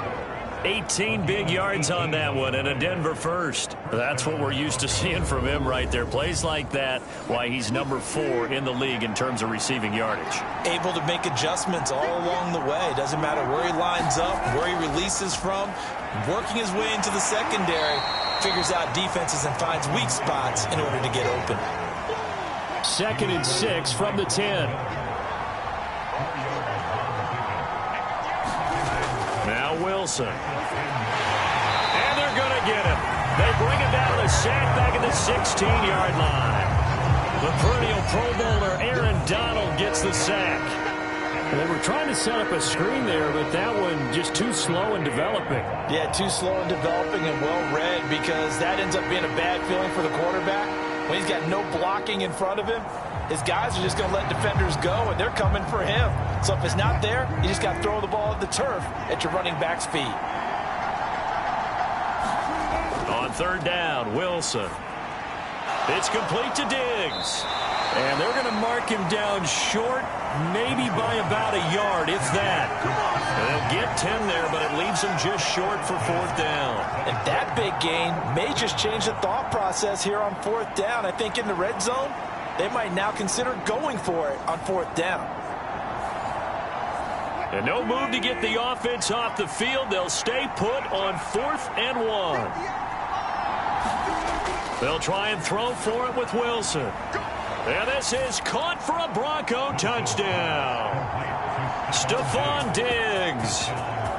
18 big yards on that one and a Denver first. That's what we're used to seeing from him right there. Plays like that, why he's number 4 in the league in terms of receiving yardage. Able to make adjustments all along the way. Doesn't matter where he lines up, where he releases from. Working his way into the secondary, figures out defenses and finds weak spots in order to get open. 2nd and 6 from the 10. Now Wilson. And they're going to get him. They bring him down to a sack back at the 16-yard line. The perennial Pro Bowler Aaron Donald gets the sack. They were trying to set up a screen there, but that one just too slow in developing. Yeah, too slow in developing and well read, because that ends up being a bad feeling for the quarterback. When he's got no blocking in front of him, his guys are just going to let defenders go, and they're coming for him. So if it's not there, you just got to throw the ball at the turf at your running back's feet. On 3rd down, Wilson. It's complete to Diggs. And they're going to mark him down short, maybe by about a yard, if that. And they'll get 10 there, but it leaves them just short for 4th down. And that big gain may just change the thought process here on 4th down. I think in the red zone, they might now consider going for it on 4th down. And no move to get the offense off the field. They'll stay put on 4th and 1. They'll try and throw for it with Wilson. And this is caught for a Bronco touchdown. Stephon Diggs,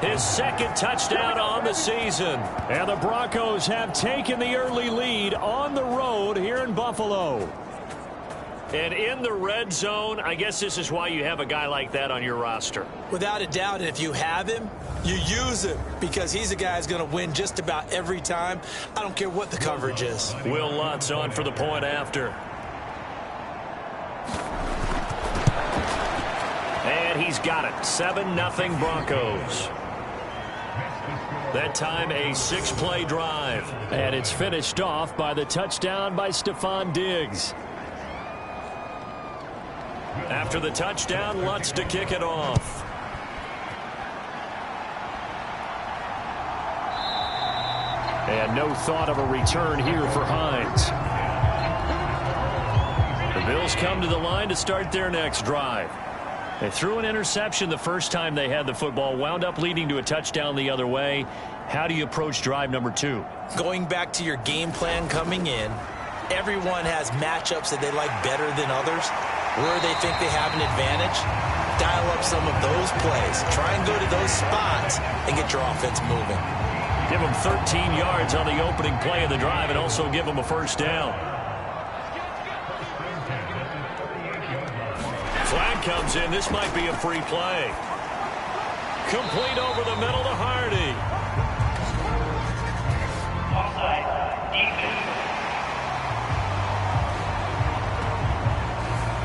his 2nd touchdown on the season. And the Broncos have taken the early lead on the road here in Buffalo. And in the red zone, I guess this is why you have a guy like that on your roster. Without a doubt, and if you have him, you use him, because he's a guy who's going to win just about every time. I don't care what the coverage is. Will Lutz on for the point after. And he's got it. 7-0 Broncos. That time a 6-play drive. And it's finished off by the touchdown by Stephon Diggs. After the touchdown, Lutz to kick it off. And no thought of a return here for Hines. The Bills come to the line to start their next drive. They threw an interception the first time they had the football, wound up leading to a touchdown the other way. How do you approach drive number 2? Going back to your game plan coming in, everyone has matchups that they like better than others, where they think they have an advantage. Dial up some of those plays. Try and go to those spots and get your offense moving. Give them 13 yards on the opening play of the drive and also give them a 1st down. Flag comes in. This might be a free play. Complete over the middle to Hardy.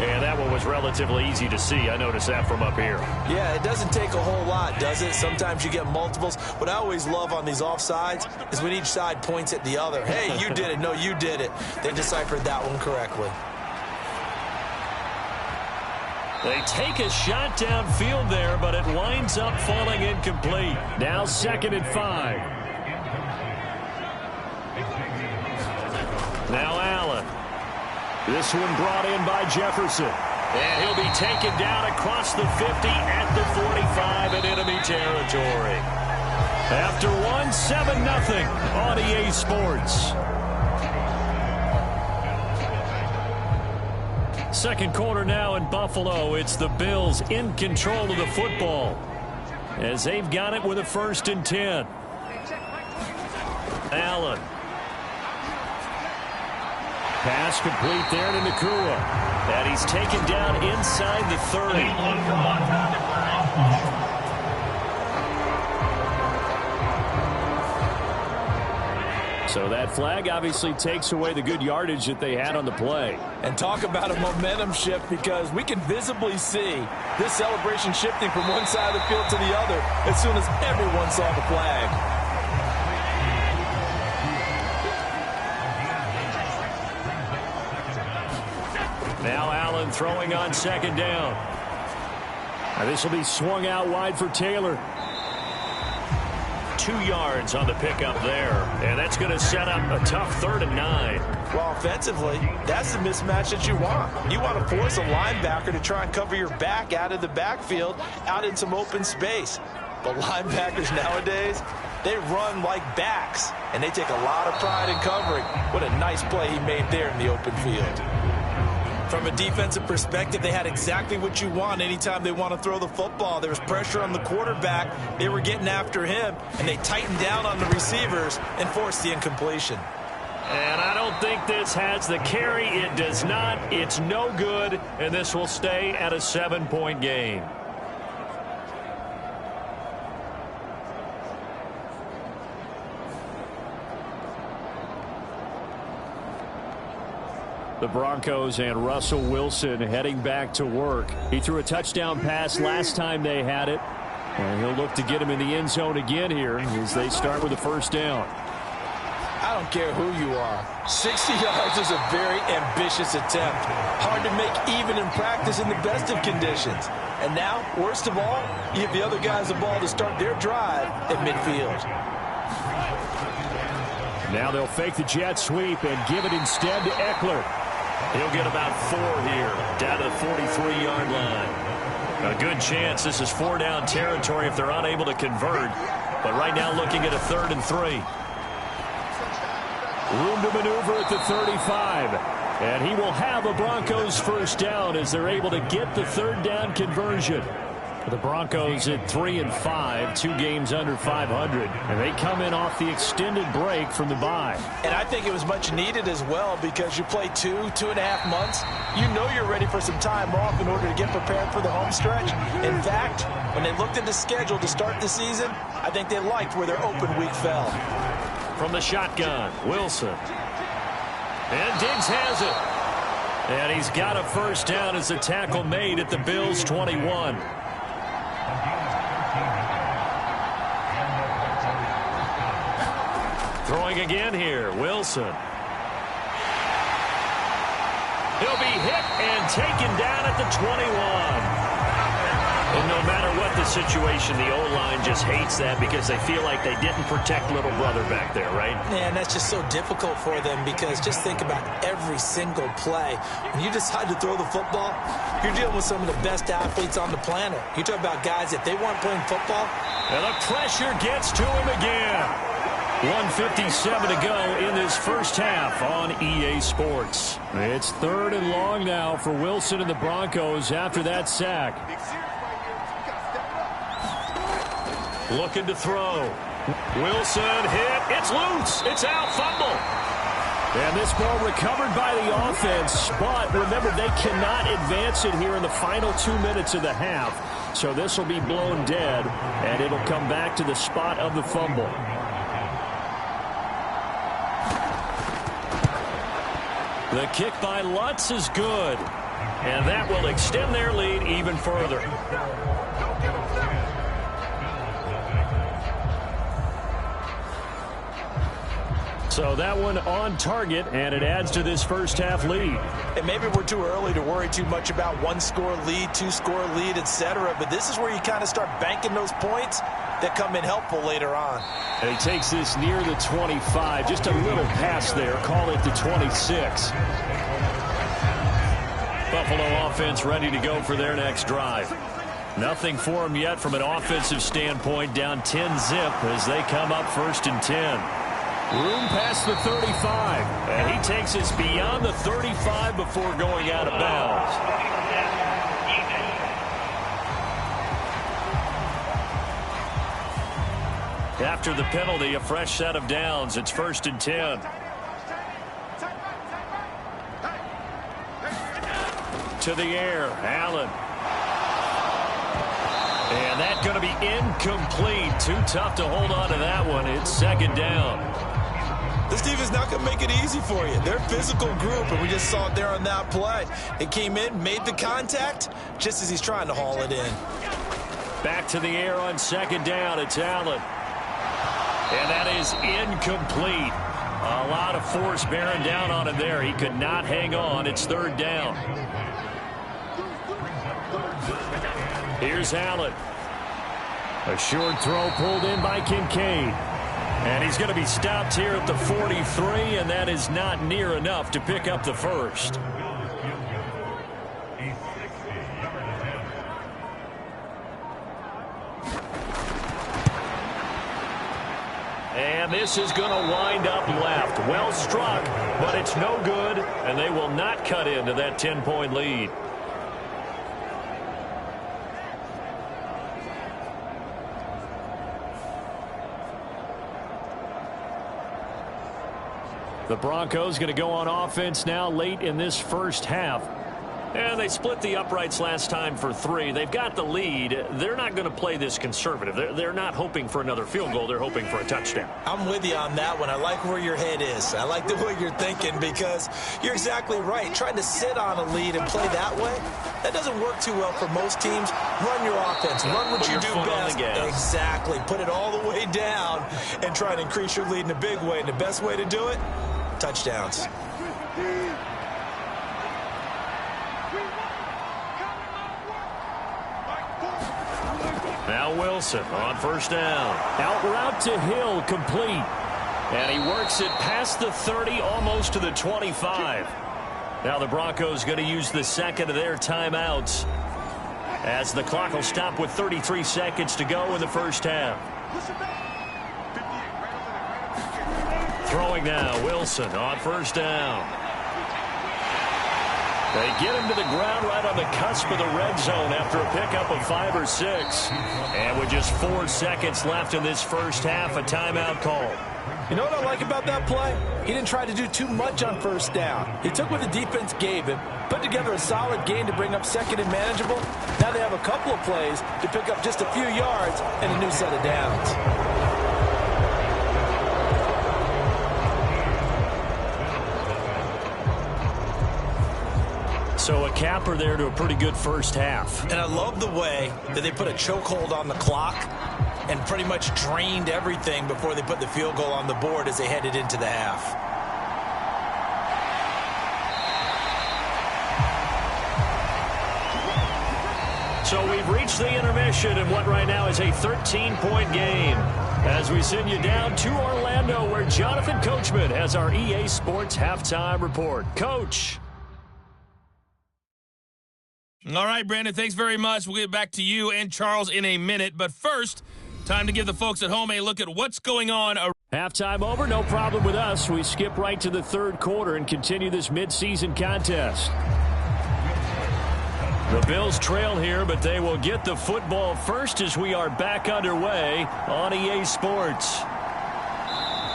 And that one was relatively easy to see. I noticed that from up here. Yeah, it doesn't take a whole lot, does it? Sometimes you get multiples. What I always love on these offsides is when each side points at the other. Hey, you did it. No, you did it. They deciphered that one correctly. They take a shot downfield there, but it winds up falling incomplete. Now 2nd and 5. Now Allen. This one brought in by Jefferson. And he'll be taken down across the 50 at the 45 in enemy territory. After 7-0 on EA Sports. Second quarter now in Buffalo. It's the Bills in control of the football as they've got it with a 1st and 10. Allen. Pass complete there to Nakua. And he's taken down inside the 30. So that flag obviously takes away the good yardage that they had on the play. And talk about a momentum shift, because we can visibly see this celebration shifting from one side of the field to the other as soon as everyone saw the flag. Now Allen throwing on 2nd down. Now this will be swung out wide for Taylor. 2 yards on the pickup there. And that's going to set up a tough 3rd and 9. Well, offensively, that's the mismatch that you want. You want to force a linebacker to try and cover your back out of the backfield, out in some open space. But linebackers nowadays, they run like backs, and they take a lot of pride in covering. What a nice play he made there in the open field. From a defensive perspective, they had exactly what you want anytime they want to throw the football. There was pressure on the quarterback. They were getting after him, and they tightened down on the receivers and forced the incompletion. And I don't think this has the carry. It does not. It's no good, and this will stay at a 7-point game. The Broncos and Russell Wilson heading back to work. He threw a touchdown pass last time they had it. And he'll look to get him in the end zone again here as they start with a 1st down. I don't care who you are. 60 yards is a very ambitious attempt. Hard to make even in practice in the best of conditions. And now, worst of all, you give the other guys the ball to start their drive at midfield. Now they'll fake the jet sweep and give it instead to Eckler. He'll get about 4 here, down to the 43-yard line. A good chance this is 4-down territory if they're unable to convert. But right now looking at a 3rd and 3. Room to maneuver at the 35. And he will have a Broncos 1st down as they're able to get the 3rd down conversion. The Broncos at 3-5, 2 games under 500, and they come in off the extended break from the bye. And I think it was much needed as well because you play 2.5 months. You know you're ready for some time off in order to get prepared for the home stretch. In fact, when they looked at the schedule to start the season, I think they liked where their open week fell. From the shotgun, Wilson. And Diggs has it. And he's got a 1st down as the tackle made at the Bills' 21. Throwing again here, Wilson. He'll be hit and taken down at the 21. And no matter what the situation, the O-line just hates that because they feel like they didn't protect little brother back there, right? Man, that's just so difficult for them because just think about every single play. When you decide to throw the football, you're dealing with some of the best athletes on the planet. You talk about guys, if they weren't playing football. And the pressure gets to him again. 1:57 to go in this 1st half on EA Sports. It's 3rd and long now for Wilson and the Broncos after that sack. Looking to throw. Wilson hit. It's loose. It's out. Fumble. And this ball recovered by the offense. But remember, they cannot advance it here in the final 2 minutes of the half. So this will be blown dead, and it'll come back to the spot of the fumble. The kick by Lutz is good. And that will extend their lead even further. So that one on target, and it adds to this 1st half lead. And maybe we're too early to worry too much about 1-score lead, 2-score lead, etc. But this is where you kind of start banking those points that come in helpful later on. And he takes this near the 25. Just a little pass there. Call it the 26. Buffalo offense ready to go for their next drive. Nothing for them yet from an offensive standpoint. Down 10-zip as they come up 1st and 10. Room past the 35. And he takes us beyond the 35 before going out of bounds. After the penalty, a fresh set of downs. It's 1st and 10. To the air, Allen. And that's going to be incomplete. Too tough to hold on to that one. It's 2nd down. This team is not going to make it easy for you. They're a physical group, and we just saw it there on that play. It came in, made the contact, just as he's trying to haul it in. Back to the air on 2nd down. It's Allen. And that is incomplete. A lot of force bearing down on him there. He could not hang on. It's 3rd down. Here's Allen. A short throw pulled in by Kincaid. And he's going to be stopped here at the 43, and that is not near enough to pick up the first. And this is going to wind up left. Well struck, but it's no good, and they will not cut into that 10-point lead. The Broncos going to go on offense now late in this first half. And they split the uprights last time for 3. They've got the lead. They're not going to play this conservative. They're not hoping for another field goal. They're hoping for a touchdown. I'm with you on that one. I like where your head is. I like the way you're thinking because you're exactly right. Trying to sit on a lead and play that way, that doesn't work too well for most teams. Run your offense. Run what you do best. Exactly. Put it all the way down and try to increase your lead in a big way. And the best way to do it, touchdowns. Now Wilson on first down. Out route to Hill, complete. And he works it past the 30, almost to the 25. Now the Broncos going to use the second of their timeouts as the clock will stop with 33 seconds to go in the first half. Throwing now, Wilson on first down. They get him to the ground right on the cusp of the red zone after a pickup of 5 or 6. And with just 4 seconds left in this first half, a timeout call. You know what I like about that play? He didn't try to do too much on first down. He took what the defense gave him, put together a solid game to bring up second and manageable. Now they have a couple of plays to pick up just a few yards and a new set of downs. So a capper there to a pretty good first half. And I love the way that they put a chokehold on the clock and pretty much drained everything before they put the field goal on the board as they headed into the half. So we've reached the intermission in what right now is a 13-point game. As we send you down to Orlando, where Jonathan Coachman has our EA Sports Halftime Report. Coach. All right, Brandon, thanks very much. We'll get back to you and Charles in a minute. But first, time to give the folks at home a look at what's going on. Halftime over, no problem with us. We skip right to the third quarter and continue this midseason contest. The Bills trail here, but they will get the football first as we are back underway on EA Sports.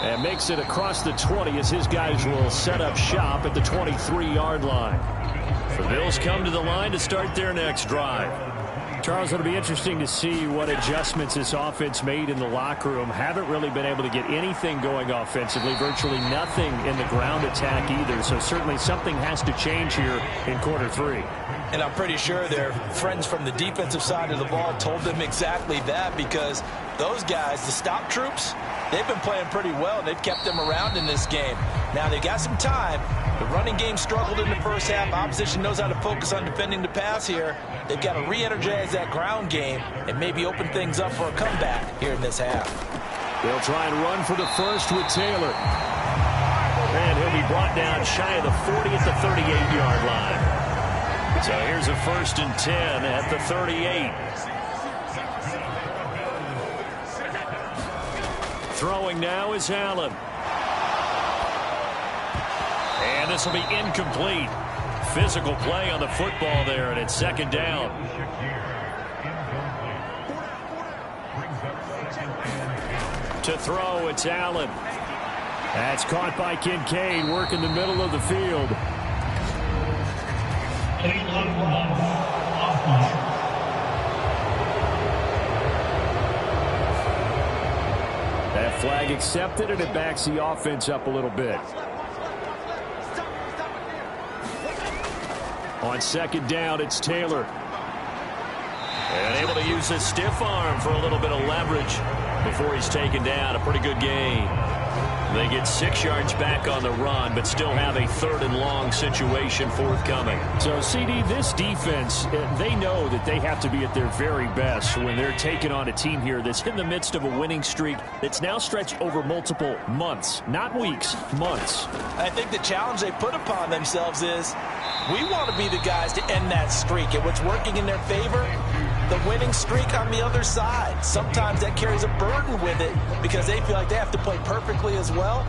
And makes it across the 20 as his guys will set up shop at the 23-yard line. The Bills come to the line to start their next drive. Charles, it'll be interesting to see what adjustments this offense made in the locker room. Haven't really been able to get anything going offensively, virtually nothing in the ground attack either. So certainly something has to change here in quarter 3. And I'm pretty sure their friends from the defensive side of the ball told them exactly that, because those guys, the stop troops, they've been playing pretty well. They've kept them around in this game. Now they've got some time. The running game struggled in the first half. Opposition knows how to focus on defending the pass here. They've got to re-energize that ground game and maybe open things up for a comeback here in this half. They'll try and run for the first with Taylor. And he'll be brought down shy of the 40 at the 38-yard line. So here's a 1st and 10 at the 38. Throwing now is Allen. And this will be incomplete. Physical play on the football there, and it's second down. To throw, it's Allen. That's caught by Kincaid, working the middle of the field. That flag accepted, and it backs the offense up a little bit. On second down, it's Taylor. And able to use his stiff arm for a little bit of leverage before he's taken down. A pretty good game. They get 6 yards back on the run, but still have a 3rd and long situation forthcoming. So, CD, this defense, they know that they have to be at their very best when they're taking on a team here that's in the midst of a winning streak that's now stretched over multiple months, not weeks, months. I think the challenge they put upon themselves is we want to be the guys to end that streak. And what's working in their favor? The winning streak on the other side. Sometimes that carries a burden with it because they feel like they have to play perfectly as well.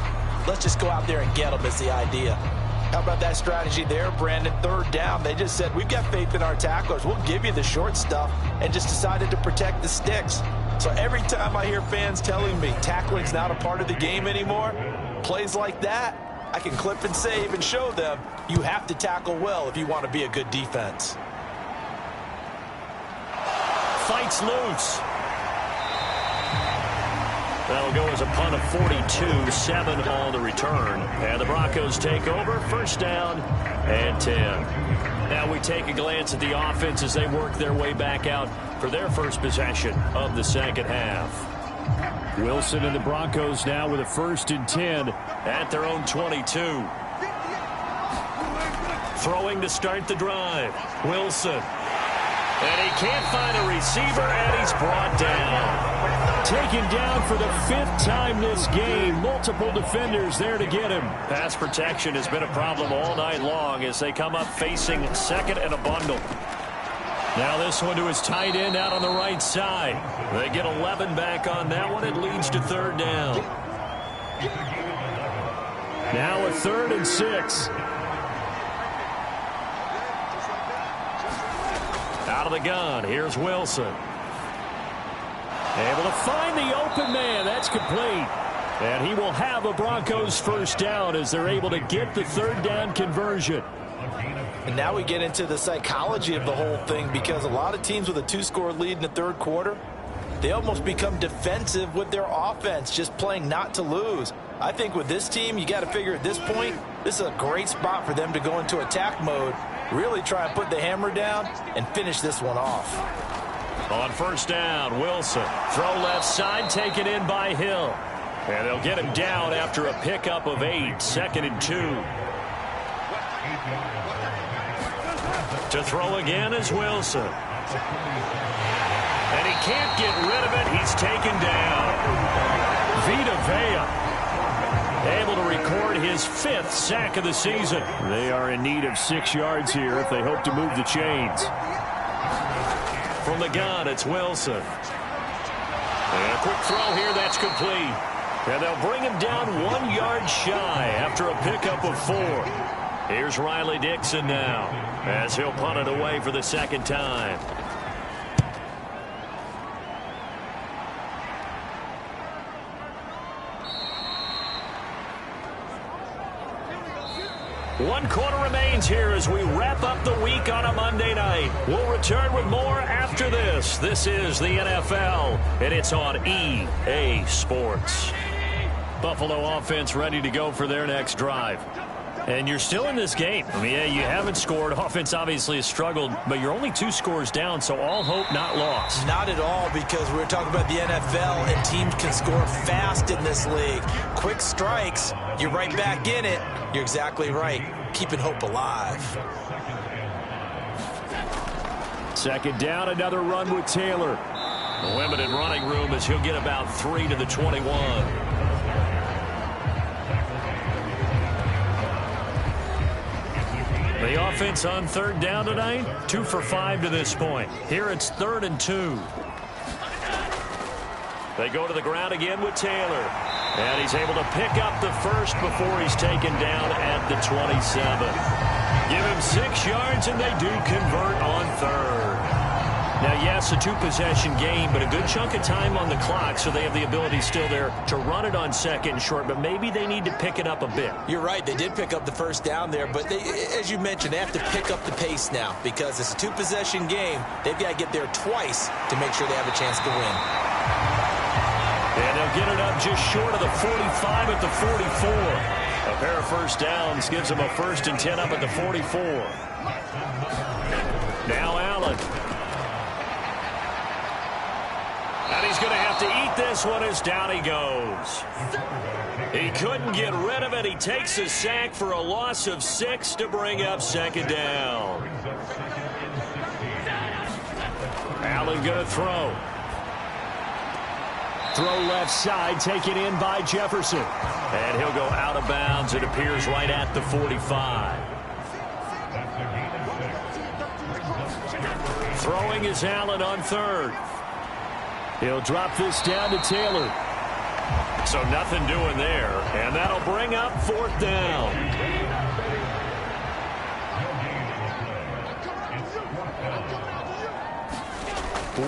Let's just go out there and get them is the idea. How about that strategy there, Brandon? 3rd down. They just said, we've got faith in our tacklers. We'll give you the short stuff, and just decided to protect the sticks. So every time I hear fans telling me tackling's not a part of the game anymore, plays like that, I can clip and save and show them you have to tackle well if you want to be a good defense. Fights loose. That'll go as a punt of 42, 7 on the return. And the Broncos take over, 1st down and 10. Now we take a glance at the offense as they work their way back out for their first possession of the second half. Wilson and the Broncos now with a 1st and 10 at their own 22. Throwing to start the drive. Wilson. And he can't find a receiver, and he's brought down. Taken down for the 5th time this game. Multiple defenders there to get him. Pass protection has been a problem all night long as they come up facing 2nd and a bundle. Now this one to his tight end out on the right side. They get 11 back on that one. It leads to 3rd down. Now a 3rd and 6. Out of the gun, here's Wilson. Able to find the open man. That's complete. And he will have a Broncos 1st down as they're able to get the 3rd down conversion. And now we get into the psychology of the whole thing, because a lot of teams with a 2-score lead in the 3rd quarter, they almost become defensive with their offense, just playing not to lose. I think with this team, you got to figure at this point, this is a great spot for them to go into attack mode, really try and put the hammer down and finish this one off. On 1st down, Wilson. Throw left side, taken in by Hill. And they'll get him down after a pickup of 8, 2nd and 2. To throw again is Wilson. And he can't get rid of it. He's taken down. Vita Vea able to record his 5th sack of the season. They are in need of 6 yards here if they hope to move the chains. From the gun, it's Wilson. And a quick throw here, that's complete. And they'll bring him down 1 yard shy after a pickup of 4. Here's Riley Dixon now as he'll punt it away for the 2nd time. One quarter remains here as we wrap up the week on a Monday night. We'll return with more after this. This is the NFL, and it's on EA Sports. Buffalo offense ready to go for their next drive. And you're still in this game. I mean, yeah, you haven't scored. Offense obviously has struggled, but you're only 2 scores down, so all hope not lost. Not at all, because we're talking about the NFL, and teams can score fast in this league. Quick strikes, you're right back in it. You're exactly right. Keeping hope alive. 2nd down, another run with Taylor. Limited running room as he'll get about 3 to the 21. The offense on 3rd down tonight, 2 for 5 to this point. Here it's 3rd and 2. They go to the ground again with Taylor. And he's able to pick up the 1st before he's taken down at the 27. Give him 6 yards, and they do convert on 3rd. Now, yes, a 2-possession game, but a good chunk of time on the clock, so they have the ability still there to run it on 2nd and short, but maybe they need to pick it up a bit. You're right. They did pick up the 1st down there, but they, as you mentioned, they have to pick up the pace now because it's a 2-possession game. They've got to get there twice to make sure they have a chance to win. And they'll get it up just short of the 45 at the 44. A pair of 1st downs gives them a 1st and 10 up at the 44. Now Allen. And he's going to have to eat this one as down he goes. He couldn't get rid of it. He takes a sack for a loss of 6 to bring up second down. Allen going to throw. Throw left side, taken in by Jefferson. And he'll go out of bounds. It appears right at the 45. Throwing is Allen on third. He'll drop this down to Taylor. So nothing doing there. And that'll bring up fourth down.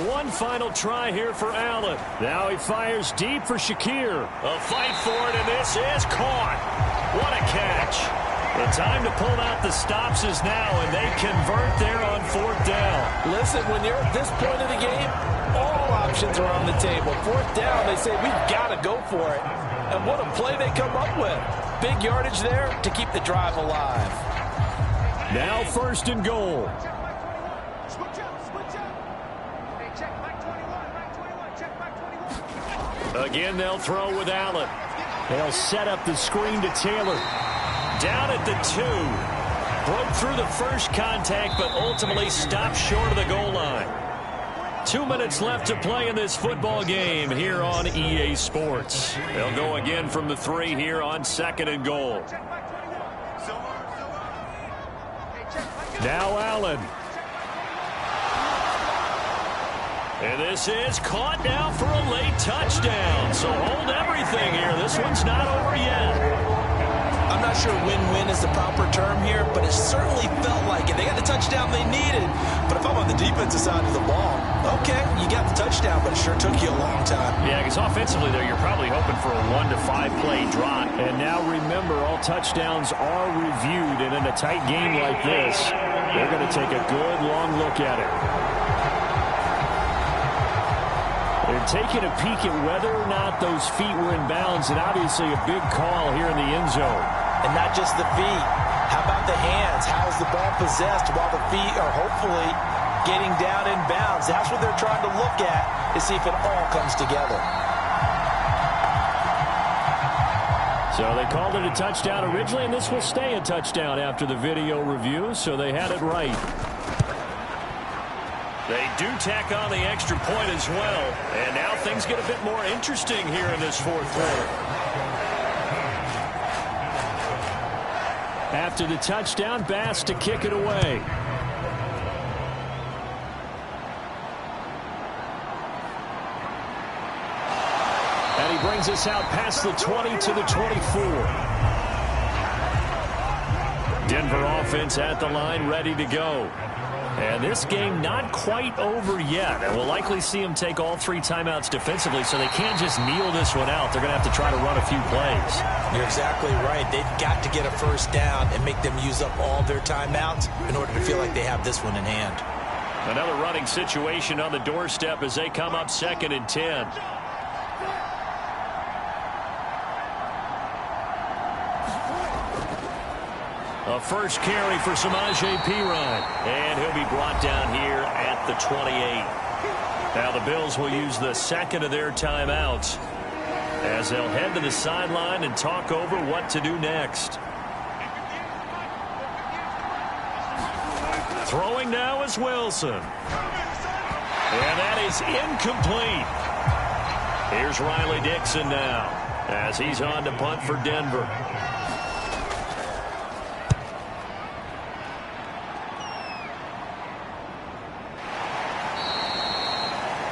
One final try here for Allen. Now he fires deep for Shakir. A fight for it, and this is caught. What a catch. The time to pull out the stops is now, and they convert there on fourth down. Listen, when you're at this point of the game, all options are on the table. Fourth down, they say, we've got to go for it. And what a play they come up with. Big yardage there to keep the drive alive. Now first and goal. Again, they'll throw with Allen. They'll set up the screen to Taylor. Down at the 2. Broke through the first contact, but ultimately stopped short of the goal line. 2 minutes left to play in this football game here on EA Sports. They'll go again from the 3 here on second and goal. Now Allen. And this is caught now for a late touchdown. So hold everything here. This one's not over yet. I'm not sure win-win is the proper term here, but it certainly felt like it. They got the touchdown they needed. But if I'm on the defensive side of the ball, okay, you got the touchdown, but it sure took you a long time. Yeah, because offensively, there, you're probably hoping for a 1 to 5 play drop. And now remember, all touchdowns are reviewed. And in a tight game like this, they're going to take a good long look at it. They're taking a peek at whether or not those feet were in bounds, and obviously a big call here in the end zone. And not just the feet. How about the hands? How is the ball possessed while the feet are hopefully getting down in bounds? That's what they're trying to look at to see if it all comes together. So they called it a touchdown originally, and this will stay a touchdown after the video review, so they had it right. They do tack on the extra point as well. And now things get a bit more interesting here in this fourth quarter. After the touchdown, Bass to kick it away. And he brings us out past the 20 to the 24. Denver offense at the line, ready to go. And this game not quite over yet. And we'll likely see them take all 3 timeouts defensively, so they can't just kneel this one out. They're going to have to try to run a few plays. You're exactly right. They've got to get a first down and make them use up all their timeouts in order to feel like they have this one in hand. Another running situation on the doorstep as they come up second and 10. A first carry for Samaje Perine. And he'll be brought down here at the 28. Now the Bills will use the second of their timeouts as they'll head to the sideline and talk over what to do next. Throwing now is Wilson. And that is incomplete. Here's Riley Dixon now as he's on to punt for Denver.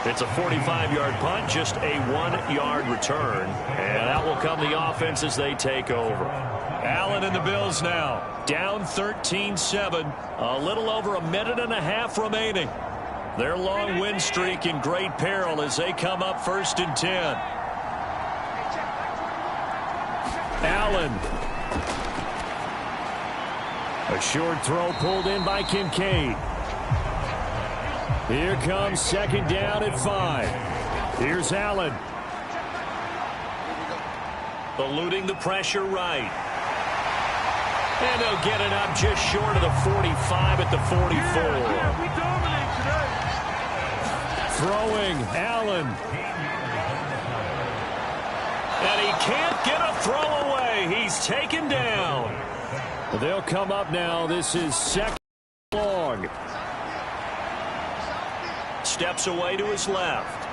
It's a 45-yard punt, just a 1-yard return. And out will come the offense as they take over. Allen and the Bills now, down 13-7. A little over a minute and a half remaining. Their long win streak in great peril as they come up first and 10. Allen. A short throw pulled in by Kincaid. Here comes second down at 5. Here's Allen. Eluding the pressure right. And they'll get it up just short of the 45 at the 44. Throwing, Allen. And he can't get a throw away. He's taken down. They'll come up now. This is second long. Steps away to his left.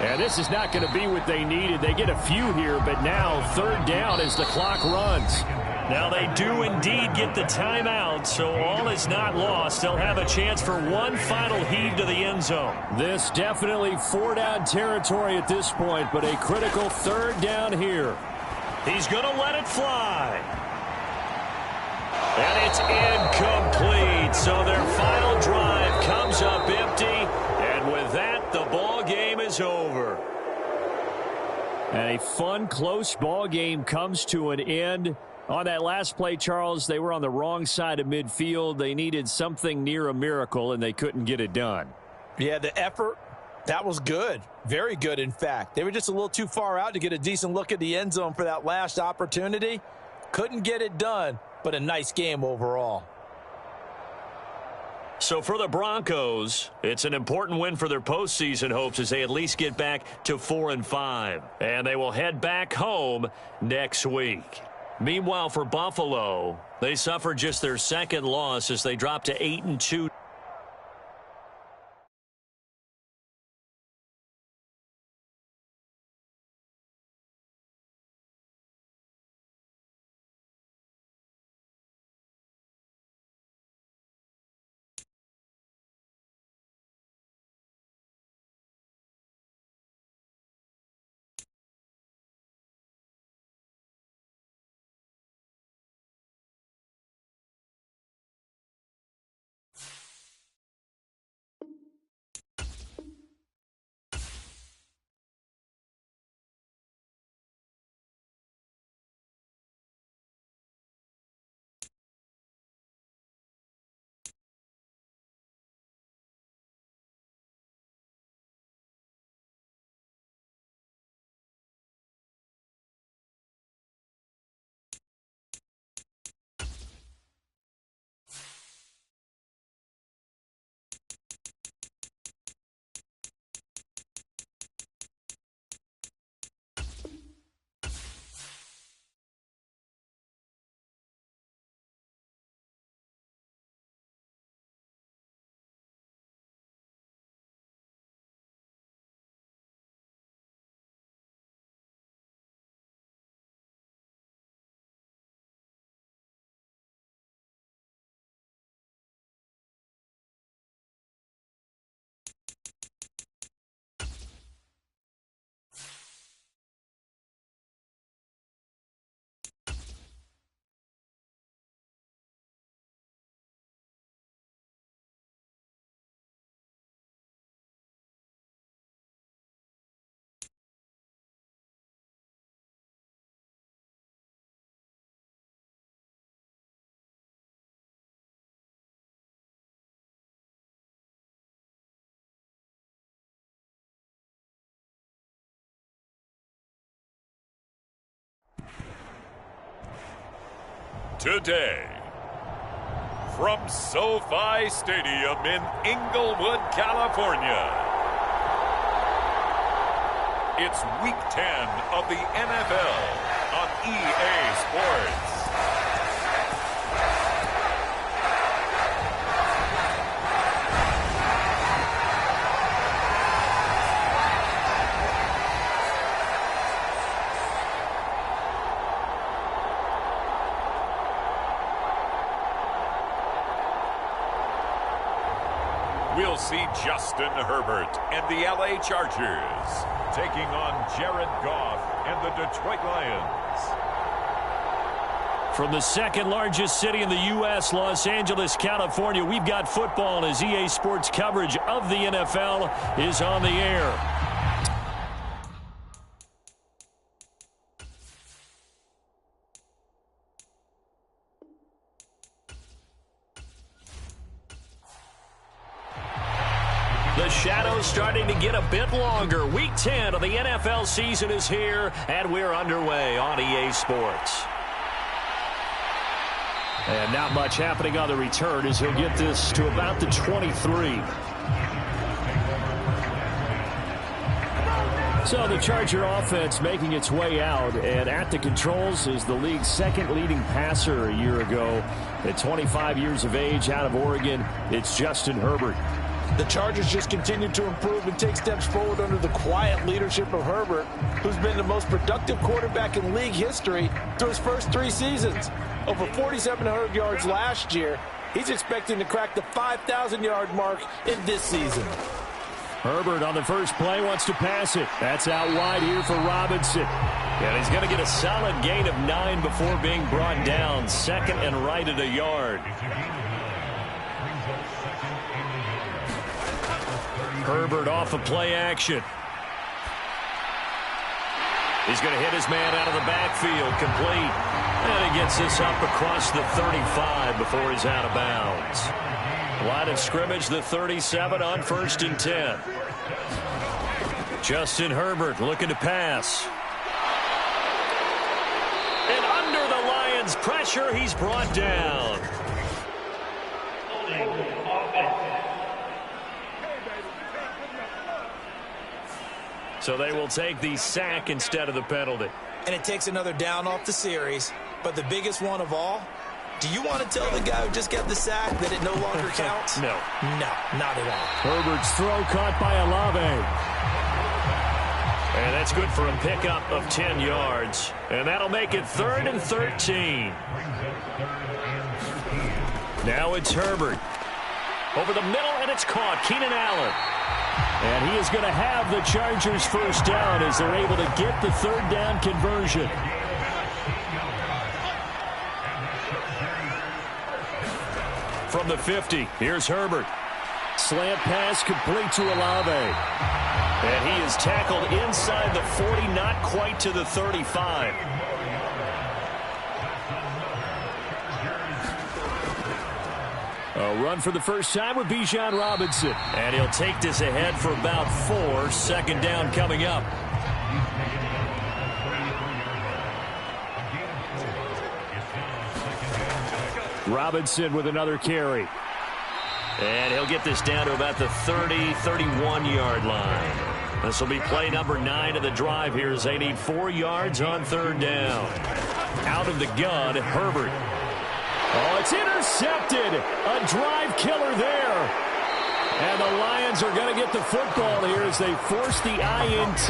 And this is not going to be what they needed. They get a few here, but now third down as the clock runs. Now they do indeed get the timeout, so all is not lost. They'll have a chance for one final heave to the end zone. This definitely four-down territory at this point, but a critical third down here. He's going to let it fly. And it's incomplete, so their final drive comes up empty, and with that, the ball game is over. And a fun, close ball game comes to an end. On that last play, Charles, they were on the wrong side of midfield. They needed something near a miracle, and they couldn't get it done. Yeah, the effort, that was good. Very good, in fact. They were just a little too far out to get a decent look at the end zone for that last opportunity. Couldn't get it done, but a nice game overall. So for the Broncos, it's an important win for their postseason hopes as they at least get back to 4-5. And they will head back home next week. Meanwhile, for Buffalo, they suffered just their second loss as they dropped to 8-2. Today, from SoFi Stadium in Inglewood, California, it's Week 10 of the NFL on EA Sports. We'll see Justin Herbert and the LA Chargers taking on Jared Goff and the Detroit Lions. From the second largest city in the U.S., Los Angeles, California, we've got football as EA Sports coverage of the NFL is on the air. The shadows starting to get a bit longer. Week 10 of the NFL season is here, and we're underway on EA Sports. And not much happening on the return as he'll get this to about the 23. So the Charger offense making its way out, and at the controls is the league's second leading passer a year ago. At 25 years of age, out of Oregon, it's Justin Herbert. The Chargers just continue to improve and take steps forward under the quiet leadership of Herbert, who's been the most productive quarterback in league history through his first 3 seasons. Over 4,700 yards last year. He's expecting to crack the 5,000-yard mark in this season. Herbert on the first play wants to pass it. That's out wide here for Robinson. And he's going to get a solid gain of 9 before being brought down. Second and right at a yard. Herbert off of play action. He's going to hit his man out of the backfield, complete. And he gets this up across the 35 before he's out of bounds. Line of scrimmage, the 37 on 1st and 10. Justin Herbert looking to pass. And under the Lions' pressure, he's brought down. So they will take the sack instead of the penalty. And it takes another down off the series. But the biggest one of all, do you want to tell the guy who just got the sack that it no longer counts? No. No, not at all. Herbert's throw caught by Olave. And that's good for a pickup of 10 yards. And that'll make it 3rd and 13. Now it's Herbert. Over the middle, and it's caught. Keenan Allen. And he is going to have the Chargers first down as they're able to get the 3rd down conversion. From the 50, here's Herbert. Slant pass complete to Olave. And he is tackled inside the 40, not quite to the 35. A run for the first time with Bijan Robinson. And he'll take this ahead for about 4. Second down coming up. Robinson with another carry. And he'll get this down to about the 30, 31-yard line. This will be play number 9 of the drive here as they need 4 yards on 3rd down. Out of the gun, Herbert. Oh, it's intercepted. A drive killer there. And the Lions are going to get the football here as they force the INT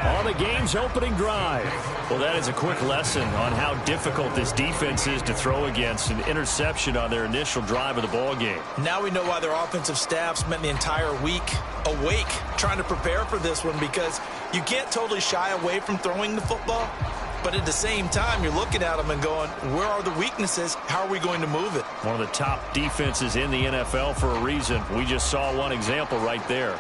on the game's opening drive. Well, that is a quick lesson on how difficult this defense is to throw against. An interception on their initial drive of the ball game. Now we know why their offensive staff spent the entire week awake trying to prepare for this one, because you can't totally shy away from throwing the football. But at the same time, you're looking at them and going, where are the weaknesses? How are we going to move it? One of the top defenses in the NFL for a reason. We just saw one example right there.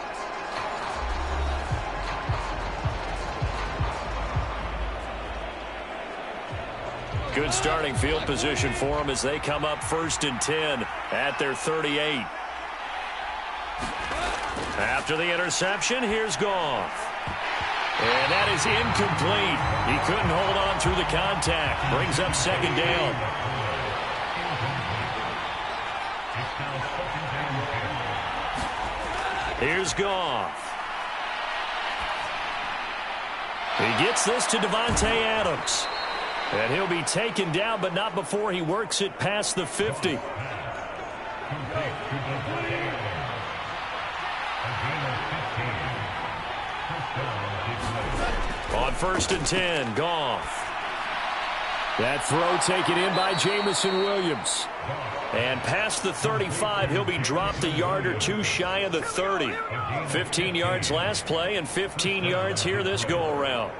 Good starting field position for them as they come up 1st and 10 at their 38. After the interception, here's Goff. And that is incomplete. He couldn't hold on through the contact. Brings up 2nd down. Here's Goff. He gets this to Devontae Adams. And he'll be taken down, but not before he works it past the 50. On 1st and 10, Goff. That throw taken in by Jamison Williams. And past the 35, he'll be dropped a yard or 2 shy of the 30. 15 yards last play and 15 yards here this go-around.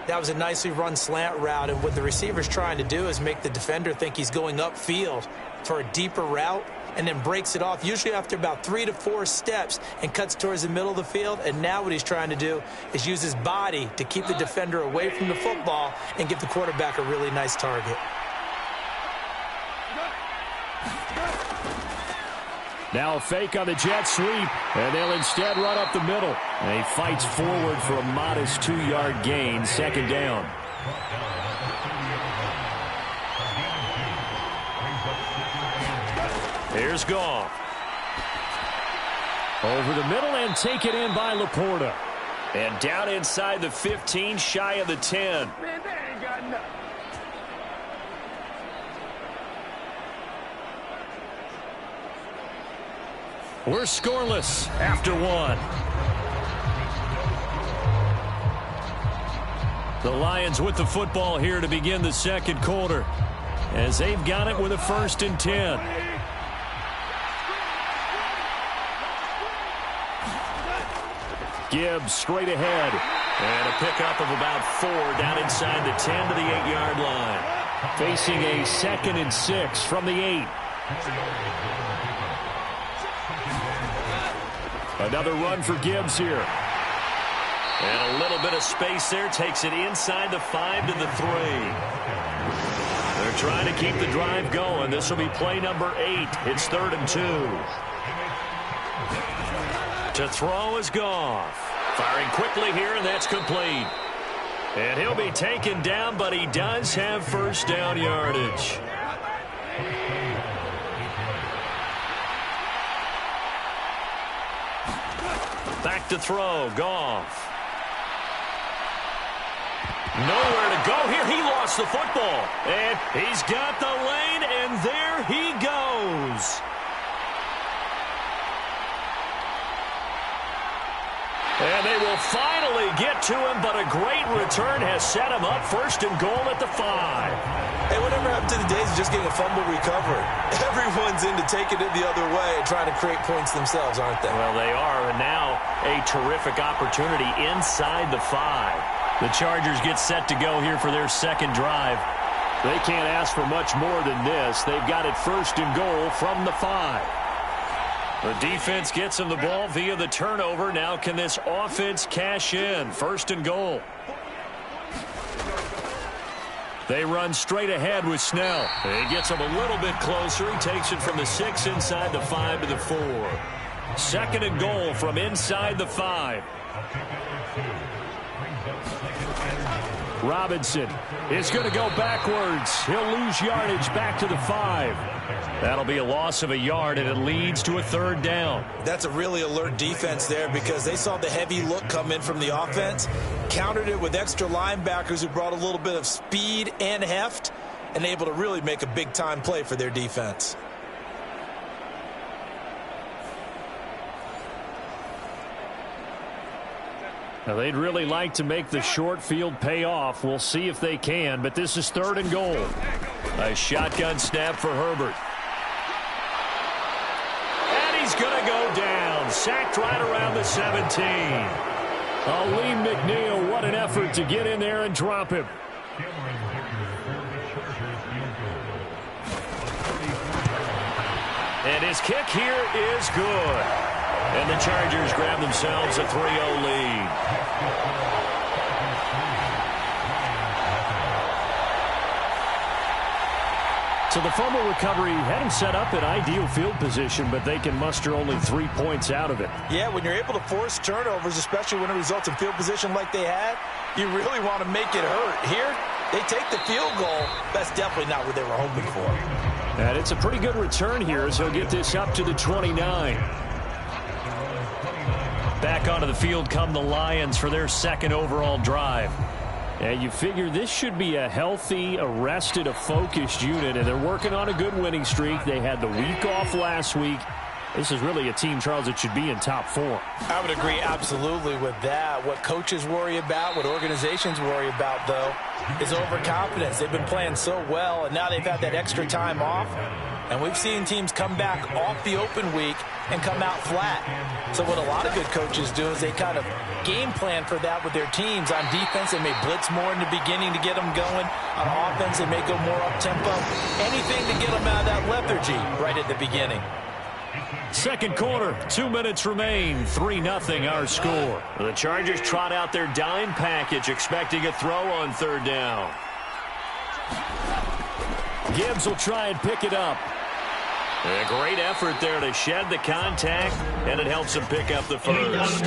That was a nicely run slant route, and what the receiver's trying to do is make the defender think he's going upfield for a deeper route, and then breaks it off, usually after about 3 to 4 steps, and cuts towards the middle of the field. And now what he's trying to do is use his body to keep the defender away from the football and give the quarterback a really nice target. Now a fake on the jet sweep, and they'll instead run up the middle. And he fights forward for a modest 2-yard gain, 2nd down. Here's Goff. Over the middle and taken in by Laporta. And down inside the 15, shy of the 10. Man, that ain't got enough. We're scoreless after one. The Lions with the football here to begin the second quarter, as they've got it with a 1st and 10. Gibbs straight ahead. And a pickup of about 4 down inside the 10 to the 8-yard line. Facing a 2nd and 6 from the 8. Another run for Gibbs here. And a little bit of space there. Takes it inside the 5 to the 3. They're trying to keep the drive going. This will be play number 8. It's 3rd and 2. To throw is Goff. Firing quickly here, and that's complete. And he'll be taken down, but he does have first down yardage. Back to throw, Goff. Nowhere to go here. He lost the football. And he's got the lane, and there he goes. And they will finally get to him, but a great return has set him up 1st and goal at the 5. Hey, whatever happened to the days of just getting a fumble recovery? Everyone's into taking it the other way and trying to create points themselves, aren't they? Well, they are, and now a terrific opportunity inside the 5. The Chargers get set to go here for their second drive. They can't ask for much more than this. They've got it 1st and goal from the 5. The defense gets him the ball via the turnover. Now can this offense cash in? 1st and goal. They run straight ahead with Snell. He gets him a little bit closer. He takes it from the 6 inside the 5 to the 4. 2nd and goal from inside the 5. Robinson is going to go backwards. He'll lose yardage back to the 5. That'll be a loss of a yard, and it leads to a 3rd down. That's a really alert defense there because they saw the heavy look come in from the offense, countered it with extra linebackers who brought a little bit of speed and heft, and able to really make a big-time play for their defense. Now, they'd really like to make the short field pay off. We'll see if they can, but this is 3rd and goal. A shotgun snap for Herbert. And he's going to go down. Sacked right around the 17. Aleem McNeil, what an effort to get in there and drop him. And his kick here is good. And the Chargers grab themselves a 3-0 lead. So the fumble recovery had him set up in ideal field position, but they can muster only 3 points out of it. Yeah, when you're able to force turnovers, especially when it results in field position like they had, you really want to make it hurt. Here, they take the field goal. That's definitely not what they were hoping for. And it's a pretty good return here as he'll get this up to the 29. Back onto the field come the Lions for their 2nd overall drive. And you figure this should be a healthy, arrested, a focused unit, and they're working on a good winning streak. They had the week off last week. This is really a team, Charles, that should be in top 4. I would agree absolutely with that. What coaches worry about, what organizations worry about, though, is overconfidence. They've been playing so well, and now they've had that extra time off. And we've seen teams come back off the open week and come out flat. So what a lot of good coaches do is they kind of game plan for that with their teams. On defense, they may blitz more in the beginning to get them going. On offense, they may go more up-tempo. Anything to get them out of that lethargy right at the beginning. Second quarter, 2 minutes remain. 3-0 our score. The Chargers trot out their dime package, expecting a throw on 3rd down. Gibbs will try and pick it up. A great effort there to shed the contact, and it helps him pick up the first.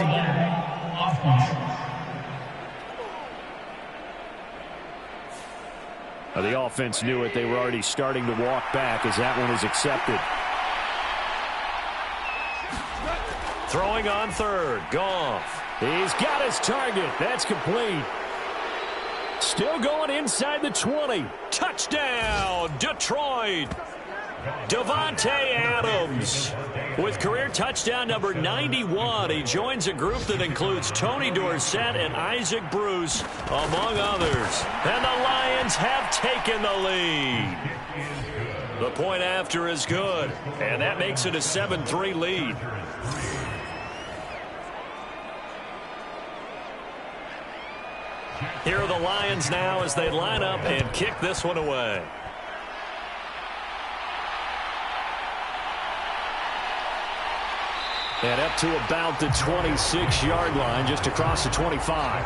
Now, the offense knew it. They were already starting to walk back as that one is accepted. Throwing on third, Goff. He's got his target. That's complete. Still going inside the 20. Touchdown, Detroit. Davante Adams with career touchdown number 91. He joins a group that includes Tony Dorsett and Isaac Bruce, among others. And the Lions have taken the lead. The point after is good, and that makes it a 7-3 lead. Here are the Lions now as they line up and kick this one away. And up to about the 26-yard line, just across the 25.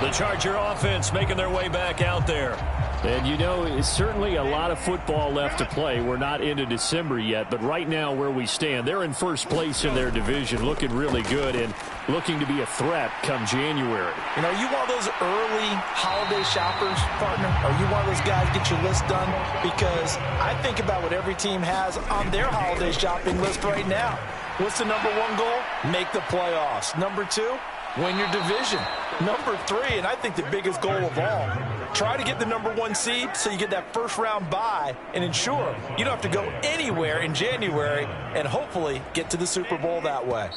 The Charger offense making their way back out there. And, you know, it's certainly a lot of football left to play. We're not into December yet, but right now where we stand, they're in first place in their division, looking really good and looking to be a threat come January. You know, are you one of those early holiday shoppers, partner? Are you one of those guys get your list done? Because I think about what every team has on their holiday shopping list right now. What's the number one goal? Make the playoffs. Number two, win your division. Number three, and I think the biggest goal of all, try to get the number one seed so you get that first round bye and ensure you don't have to go anywhere in January and hopefully get to the Super Bowl that way.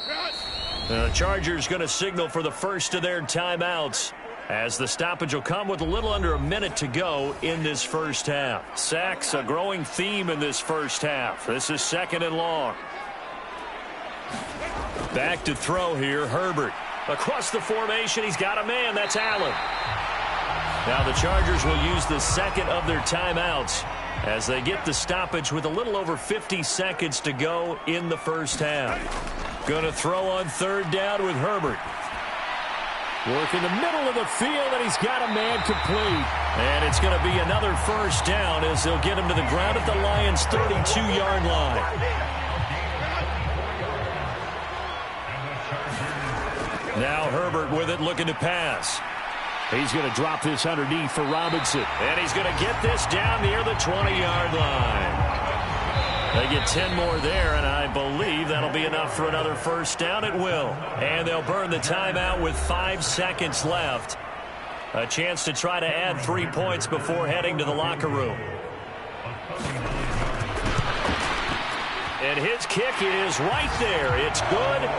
The Chargers going to signal for the first of their timeouts as the stoppage will come with a little under a minute to go in this first half. Sacks, a growing theme in this first half. This is 2nd and long. Back to throw here, Herbert. Across the formation, he's got a man. That's Allen. Now the Chargers will use the second of their timeouts as they get the stoppage with a little over 50 seconds to go in the first half. Going to throw on third down with Herbert. Work in the middle of the field, and he's got a man complete. And it's going to be another first down as they'll get him to the ground at the Lions' 32-yard line. Now Herbert with it, looking to pass. He's going to drop this underneath for Robinson. And he's going to get this down near the 20-yard line. They get 10 more there, and I believe that'll be enough for another first down. It will. And they'll burn the timeout with 5 seconds left. A chance to try to add 3 points before heading to the locker room. And his kick is right there. It's good.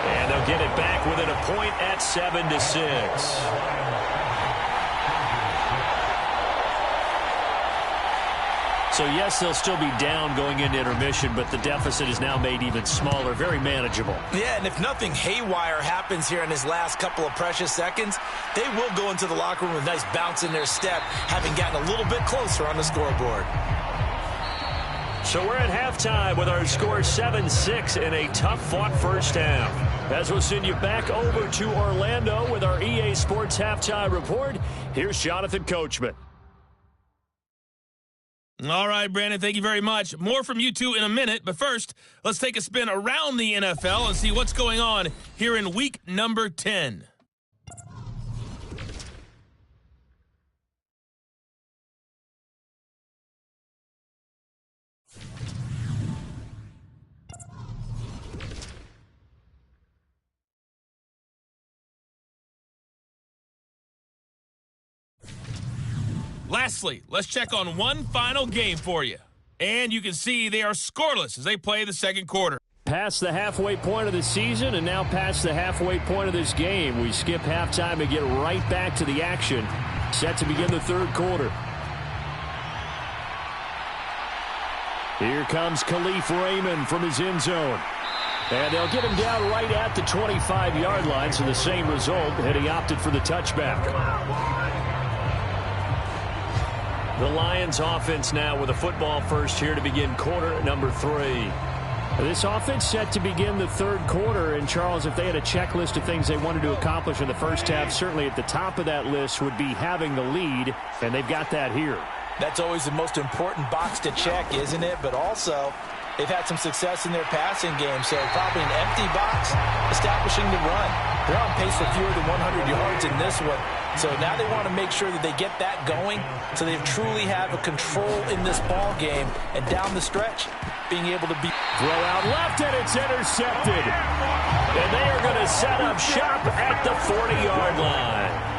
And they'll get it back within a point at 7-6. So, yes, they'll still be down going into intermission, but the deficit is now made even smaller, very manageable. Yeah, and if nothing haywire happens here in his last couple of precious seconds, they will go into the locker room with a nice bounce in their step, having gotten a little bit closer on the scoreboard. So we're at halftime with our score 7-6 in a tough-fought first half. As we'll send you back over to Orlando with our EA Sports Halftime Report, here's Jonathan Coachman. All right, Brandon, thank you very much. More from you two in a minute, but first, let's take a spin around the NFL and see what's going on here in week number 10. Lastly, let's check on one final game for you. And you can see they are scoreless as they play the second quarter. Past the halfway point of the season and now past the halfway point of this game. We skip halftime and get right back to the action. Set to begin the third quarter. Here comes Khalif Raymond from his end zone. And they'll get him down right at the 25-yard line, so the same result, and he opted for the touchback. The Lions offense now with a football first here to begin quarter number 3. This offense set to begin the third quarter. And, Charles, if they had a checklist of things they wanted to accomplish in the first half, certainly at the top of that list would be having the lead, and they've got that here. That's always the most important box to check, isn't it? But also, they've had some success in their passing game, so probably an empty box establishing the run. They're on pace for fewer than 100 yards in this one. So now they want to make sure that they get that going so they truly have a control in this ball game. And down the stretch, being able to be... Throw out left, and it's intercepted. And they are going to set up shop at the 40-yard line.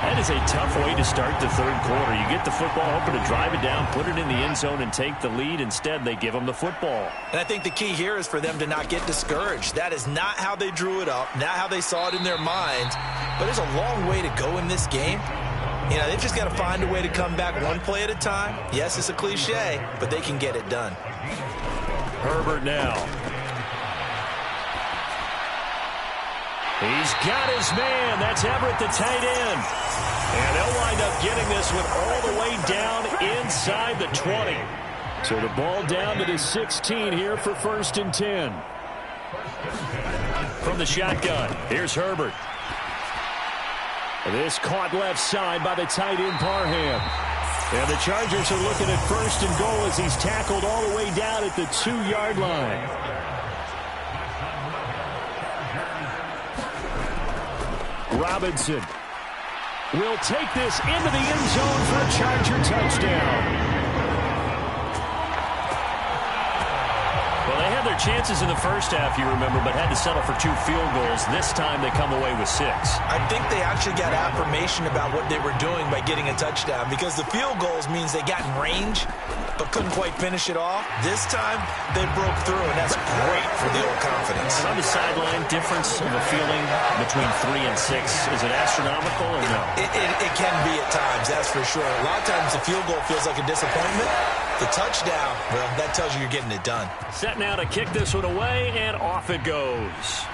That is a tough way to start the third quarter. You get the football, hoping to drive it down, put it in the end zone, and take the lead. Instead, they give them the football. And I think the key here is for them to not get discouraged. That is not how they drew it up, not how they saw it in their minds. But there's a long way to go in this game. You know, they've just got to find a way to come back one play at a time. Yes, it's a cliche, but they can get it done. Herbert now. He's got his man. That's Everett, the tight end. And they'll wind up getting this one all the way down inside the 20. So the ball down to the 16 here for 1st and 10. From the shotgun, here's Herbert. This caught left side by the tight end Parham. And the Chargers are looking at 1st and goal as he's tackled all the way down at the 2-yard line. Robinson will take this into the end zone for a Charger touchdown. Well, they had their chances in the first half, you remember, but had to settle for 2 field goals. This time they come away with 6. I think they actually got affirmation about what they were doing by getting a touchdown, because the field goals means they got in range but couldn't quite finish it off. This time they broke through, and that's great for the old confidence. And on the sideline, difference of a feeling between 3 and 6, is it astronomical or no? It can be at times, that's for sure. A lot of times the field goal feels like a disappointment. The touchdown, well, that tells you you're getting it done. Set now to kick this one away, and off it goes.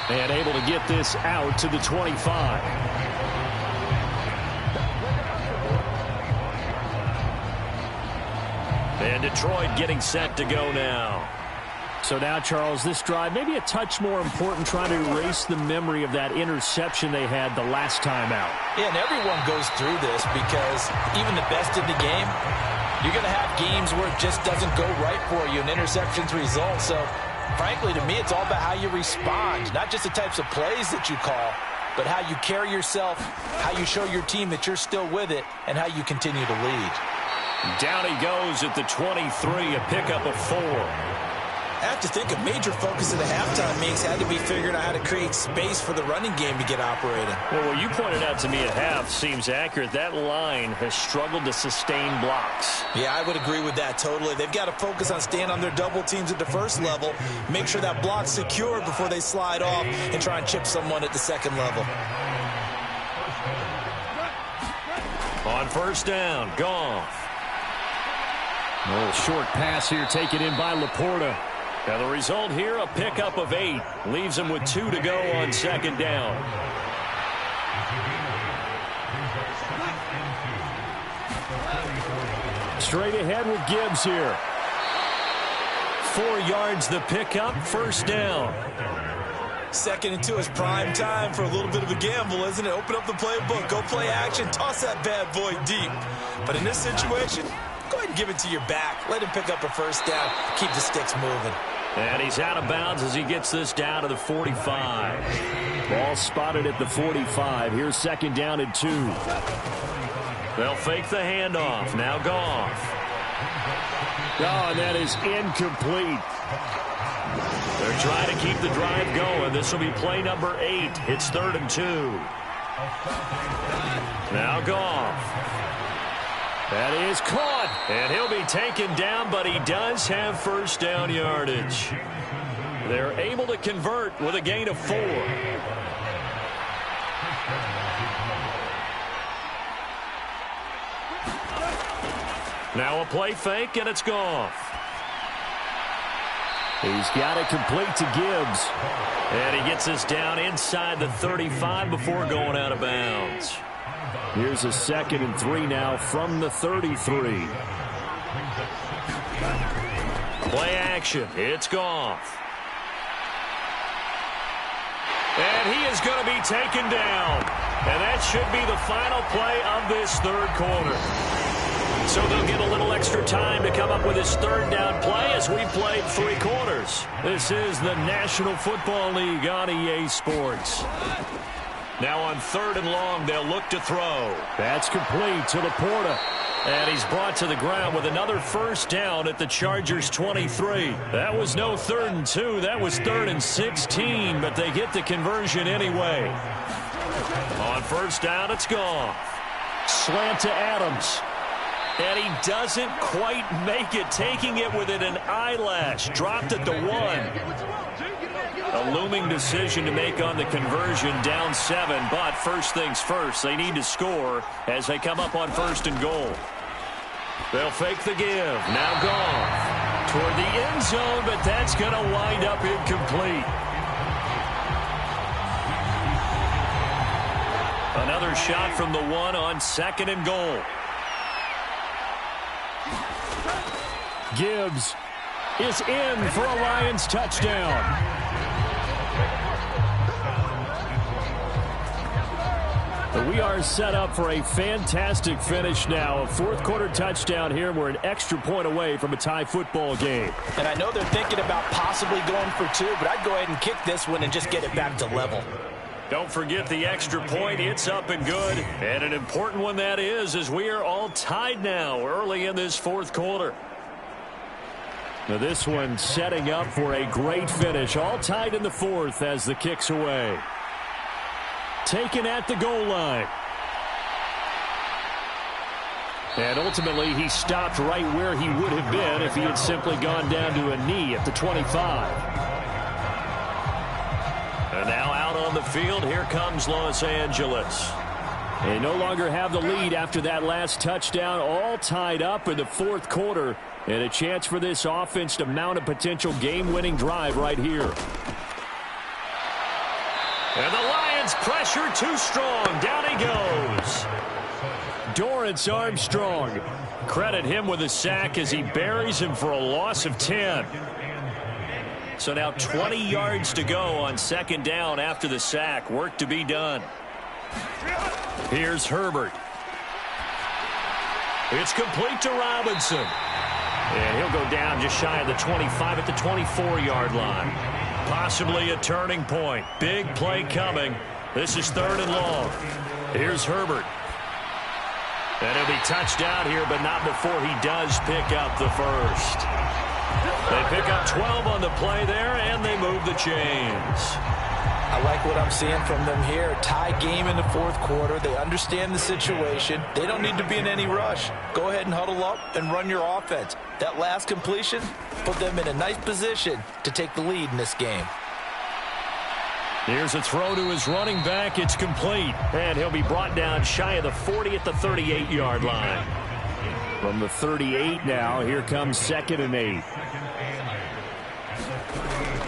And able to get this out to the 25. And Detroit getting set to go now. So now, Charles, this drive maybe a touch more important, trying to erase the memory of that interception they had the last time out. Yeah, and everyone goes through this because even the best in the game, you're going to have games where it just doesn't go right for you and interceptions result. So, frankly, to me, it's all about how you respond, not just the types of plays that you call, but how you carry yourself, how you show your team that you're still with it, and how you continue to lead. Down he goes at the 23, a pickup of 4. I have to think a major focus of the halftime meetings had to be figuring out how to create space for the running game to get operating. Well, what you pointed out to me at half seems accurate. That line has struggled to sustain blocks. Yeah, I would agree with that totally. They've got to focus on staying on their double teams at the first level, make sure that block's secure before they slide off and try and chip someone at the second level. On 1st down, Goff. A little short pass here taken in by Laporta. Now the result here, a pickup of 8. Leaves him with 2 to go on 2nd down. Straight ahead with Gibbs here. 4 yards the pickup, 1st down. 2nd and 2 is prime time for a little bit of a gamble, isn't it? Open up the playbook, go play action, toss that bad boy deep. But in this situation, go ahead and give it to your back. Let him pick up a 1st down. Keep the sticks moving. And he's out of bounds as he gets this down to the 45. Ball spotted at the 45. Here's 2nd down and 2. They'll fake the handoff. Now Goff. Oh, and that is incomplete. They're trying to keep the drive going. This will be play number 8. It's 3rd and 2. Now Goff. That is caught, and he'll be taken down, but he does have 1st down yardage. They're able to convert with a gain of 4. Now a play fake, and it's Goff. He's got it complete to Gibbs. And he gets us down inside the 35 before going out of bounds. Here's a 2nd and 3 now from the 33. Play action. It's Goff. And he is going to be taken down. And that should be the final play of this 3rd quarter. So they'll get a little extra time to come up up with his third down play as we played 3 quarters. This is the National Football League on EA Sports. Now on 3rd and long, they'll look to throw. That's complete to Laporta. And he's brought to the ground with another first down at the Chargers' 23. That was no 3rd and 2. That was 3rd and 16, but they get the conversion anyway. On first down, it's gone. Slant to Adams. And he doesn't quite make it, taking it within an eyelash. Dropped at the 1. A looming decision to make on the conversion, down 7. But first things first, they need to score as they come up on 1st and goal. They'll fake the give. Now Goff toward the end zone, but that's going to wind up incomplete. Another shot from the 1 on 2nd and goal. Gibbs is in for a Lions touchdown. We are set up for a fantastic finish now. A 4th quarter touchdown here. We're an extra point away from a tie football game. And I know they're thinking about possibly going for 2, but I'd go ahead and kick this one and just get it back to level. Don't forget the extra point. It's up and good. And an important one that is, as we are all tied now early in this 4th quarter. Now this one setting up for a great finish. All tied in the 4th as the kick's away. Taken at the goal line. And ultimately, he stopped right where he would have been if he had simply gone down to a knee at the 25. And now out on the field, here comes Los Angeles. They no longer have the lead after that last touchdown, all tied up in the 4th quarter. And a chance for this offense to mount a potential game-winning drive right here. And the Lions pressure too strong. Down he goes. Dorrance Armstrong. Credit him with a sack as he buries him for a loss of 10. So now 20 yards to go on 2nd down after the sack. Work to be done. Here's Herbert. It's complete to Robinson. And he'll go down just shy of the 25 at the 24-yard line. Possibly a turning point. Big play coming. This is 3rd and long. Here's Herbert. And he'll be touched out here, but not before he does pick up the first. They pick up 12 on the play there, and they move the chains. I like what I'm seeing from them here. Tie game in the 4th quarter. They understand the situation. They don't need to be in any rush. Go ahead and huddle up and run your offense. That last completion put them in a nice position to take the lead in this game. Here's a throw to his running back. It's complete. And he'll be brought down shy of the 40 at the 38-yard line. From the 38 now, here comes 2nd and 8.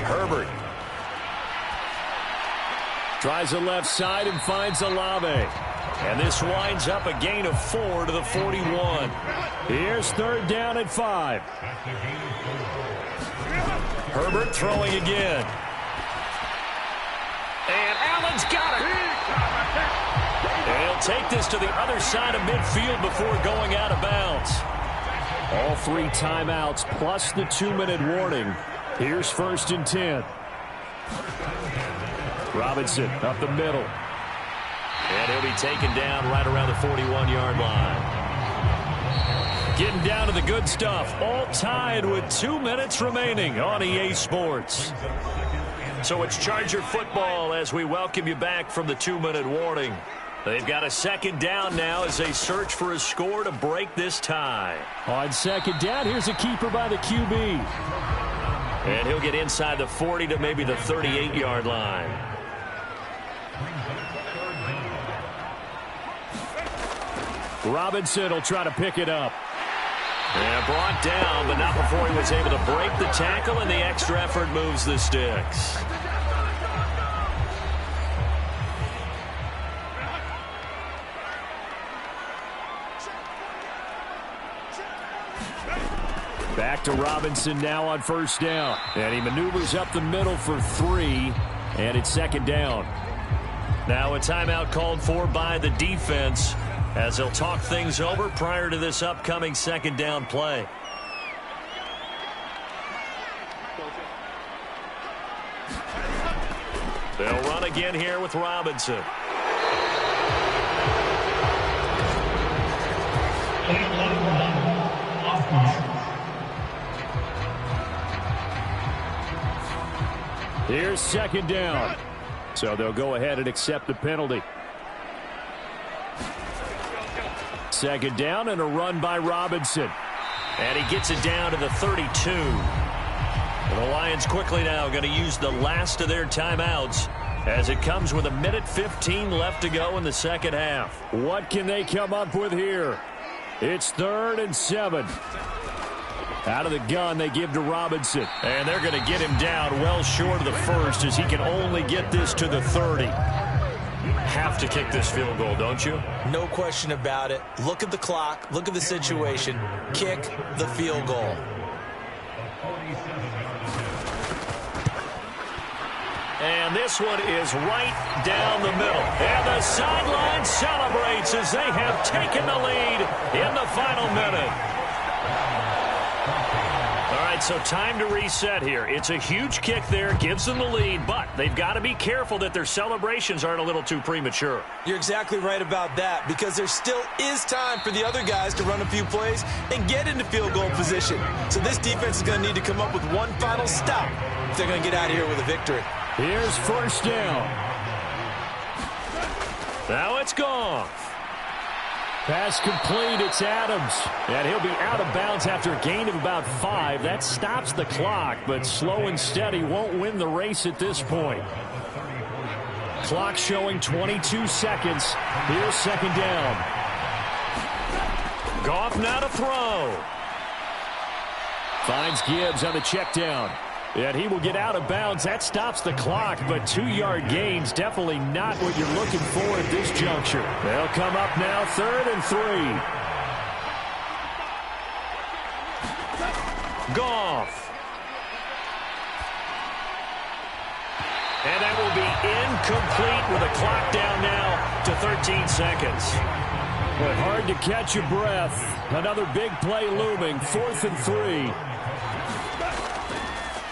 Herbert. Tries the left side and finds Olave. And this winds up a gain of 4 to the 41. Here's 3rd down at 5. Herbert throwing again. And Allen's got it. And he'll take this to the other side of midfield before going out of bounds. All 3 timeouts plus the 2-minute warning. Here's 1st and 10. Robinson up the middle. And he'll be taken down right around the 41-yard line. Getting down to the good stuff. All tied with 2 minutes remaining on EA Sports. So it's Charger football as we welcome you back from the 2-minute warning. They've got a 2nd down now as they search for a score to break this tie. On 2nd down, here's a keeper by the QB. And he'll get inside the 40 to maybe the 38-yard line. Robinson will try to pick it up. And brought down, but not before he was able to break the tackle, and the extra effort moves the sticks. Back to Robinson now on 1st down. And he maneuvers up the middle for 3, and it's 2nd down. Now a timeout called for by the defense as they'll talk things over prior to this upcoming 2nd down play. They'll run again here with Robinson. Here's second down. So they'll go ahead and accept the penalty. Second down and a run by Robinson. And he gets it down to the 32. And the Lions quickly now going to use the last of their timeouts as it comes with 1:15 left to go in the second half. What can they come up with here? It's 3rd and 7. Out of the gun, they give to Robinson. And they're going to get him down well short of the first as he can only get this to the 30. Have to kick this field goal, don't you? No question about it. Look at the clock. Look at the situation. Kick the field goal. And this one is right down the middle. And the sideline celebrates as they have taken the lead in the final minute. All right, so time to reset here. It's a huge kick there, gives them the lead, but they've got to be careful that their celebrations aren't a little too premature. You're exactly right about that, because there still is time for the other guys to run a few plays and get into field goal position. So this defense is going to need to come up with one final stop if they're going to get out of here with a victory. Here's first down. Now it's gone. Pass complete, it's Adams. And he'll be out of bounds after a gain of about 5. That stops the clock, but slow and steady won't win the race at this point. Clock showing 22 seconds. Here's second down. Goff now to throw. Finds Gibbs on the check down. And he will get out of bounds. That stops the clock, but 2-yard gains definitely not what you're looking for at this juncture. They'll come up now 3rd and 3. Goff. And that will be incomplete with a clock down now to 13 seconds. But hard to catch your breath. Another big play looming. 4th and 3.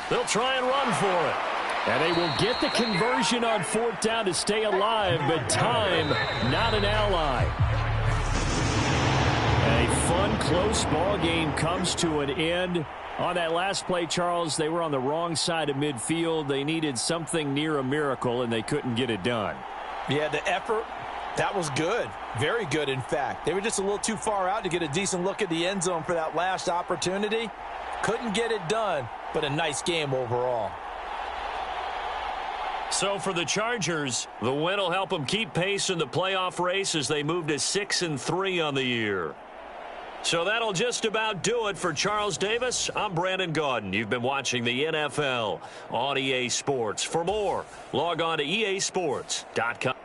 They'll try and run for it. And they will get the conversion on 4th down to stay alive, but time, not an ally. A fun, close ball game comes to an end. On that last play, Charles, they were on the wrong side of midfield. They needed something near a miracle, and they couldn't get it done. Yeah, the effort, that was good. Very good, in fact. They were just a little too far out to get a decent look at the end zone for that last opportunity. Couldn't get it done, but a nice game overall. So for the Chargers, the win will help them keep pace in the playoff race as they move to 6-3 on the year. So that'll just about do it for Charles Davis. I'm Brandon Gaudin. You've been watching the NFL on EA Sports. For more, log on to easports.com.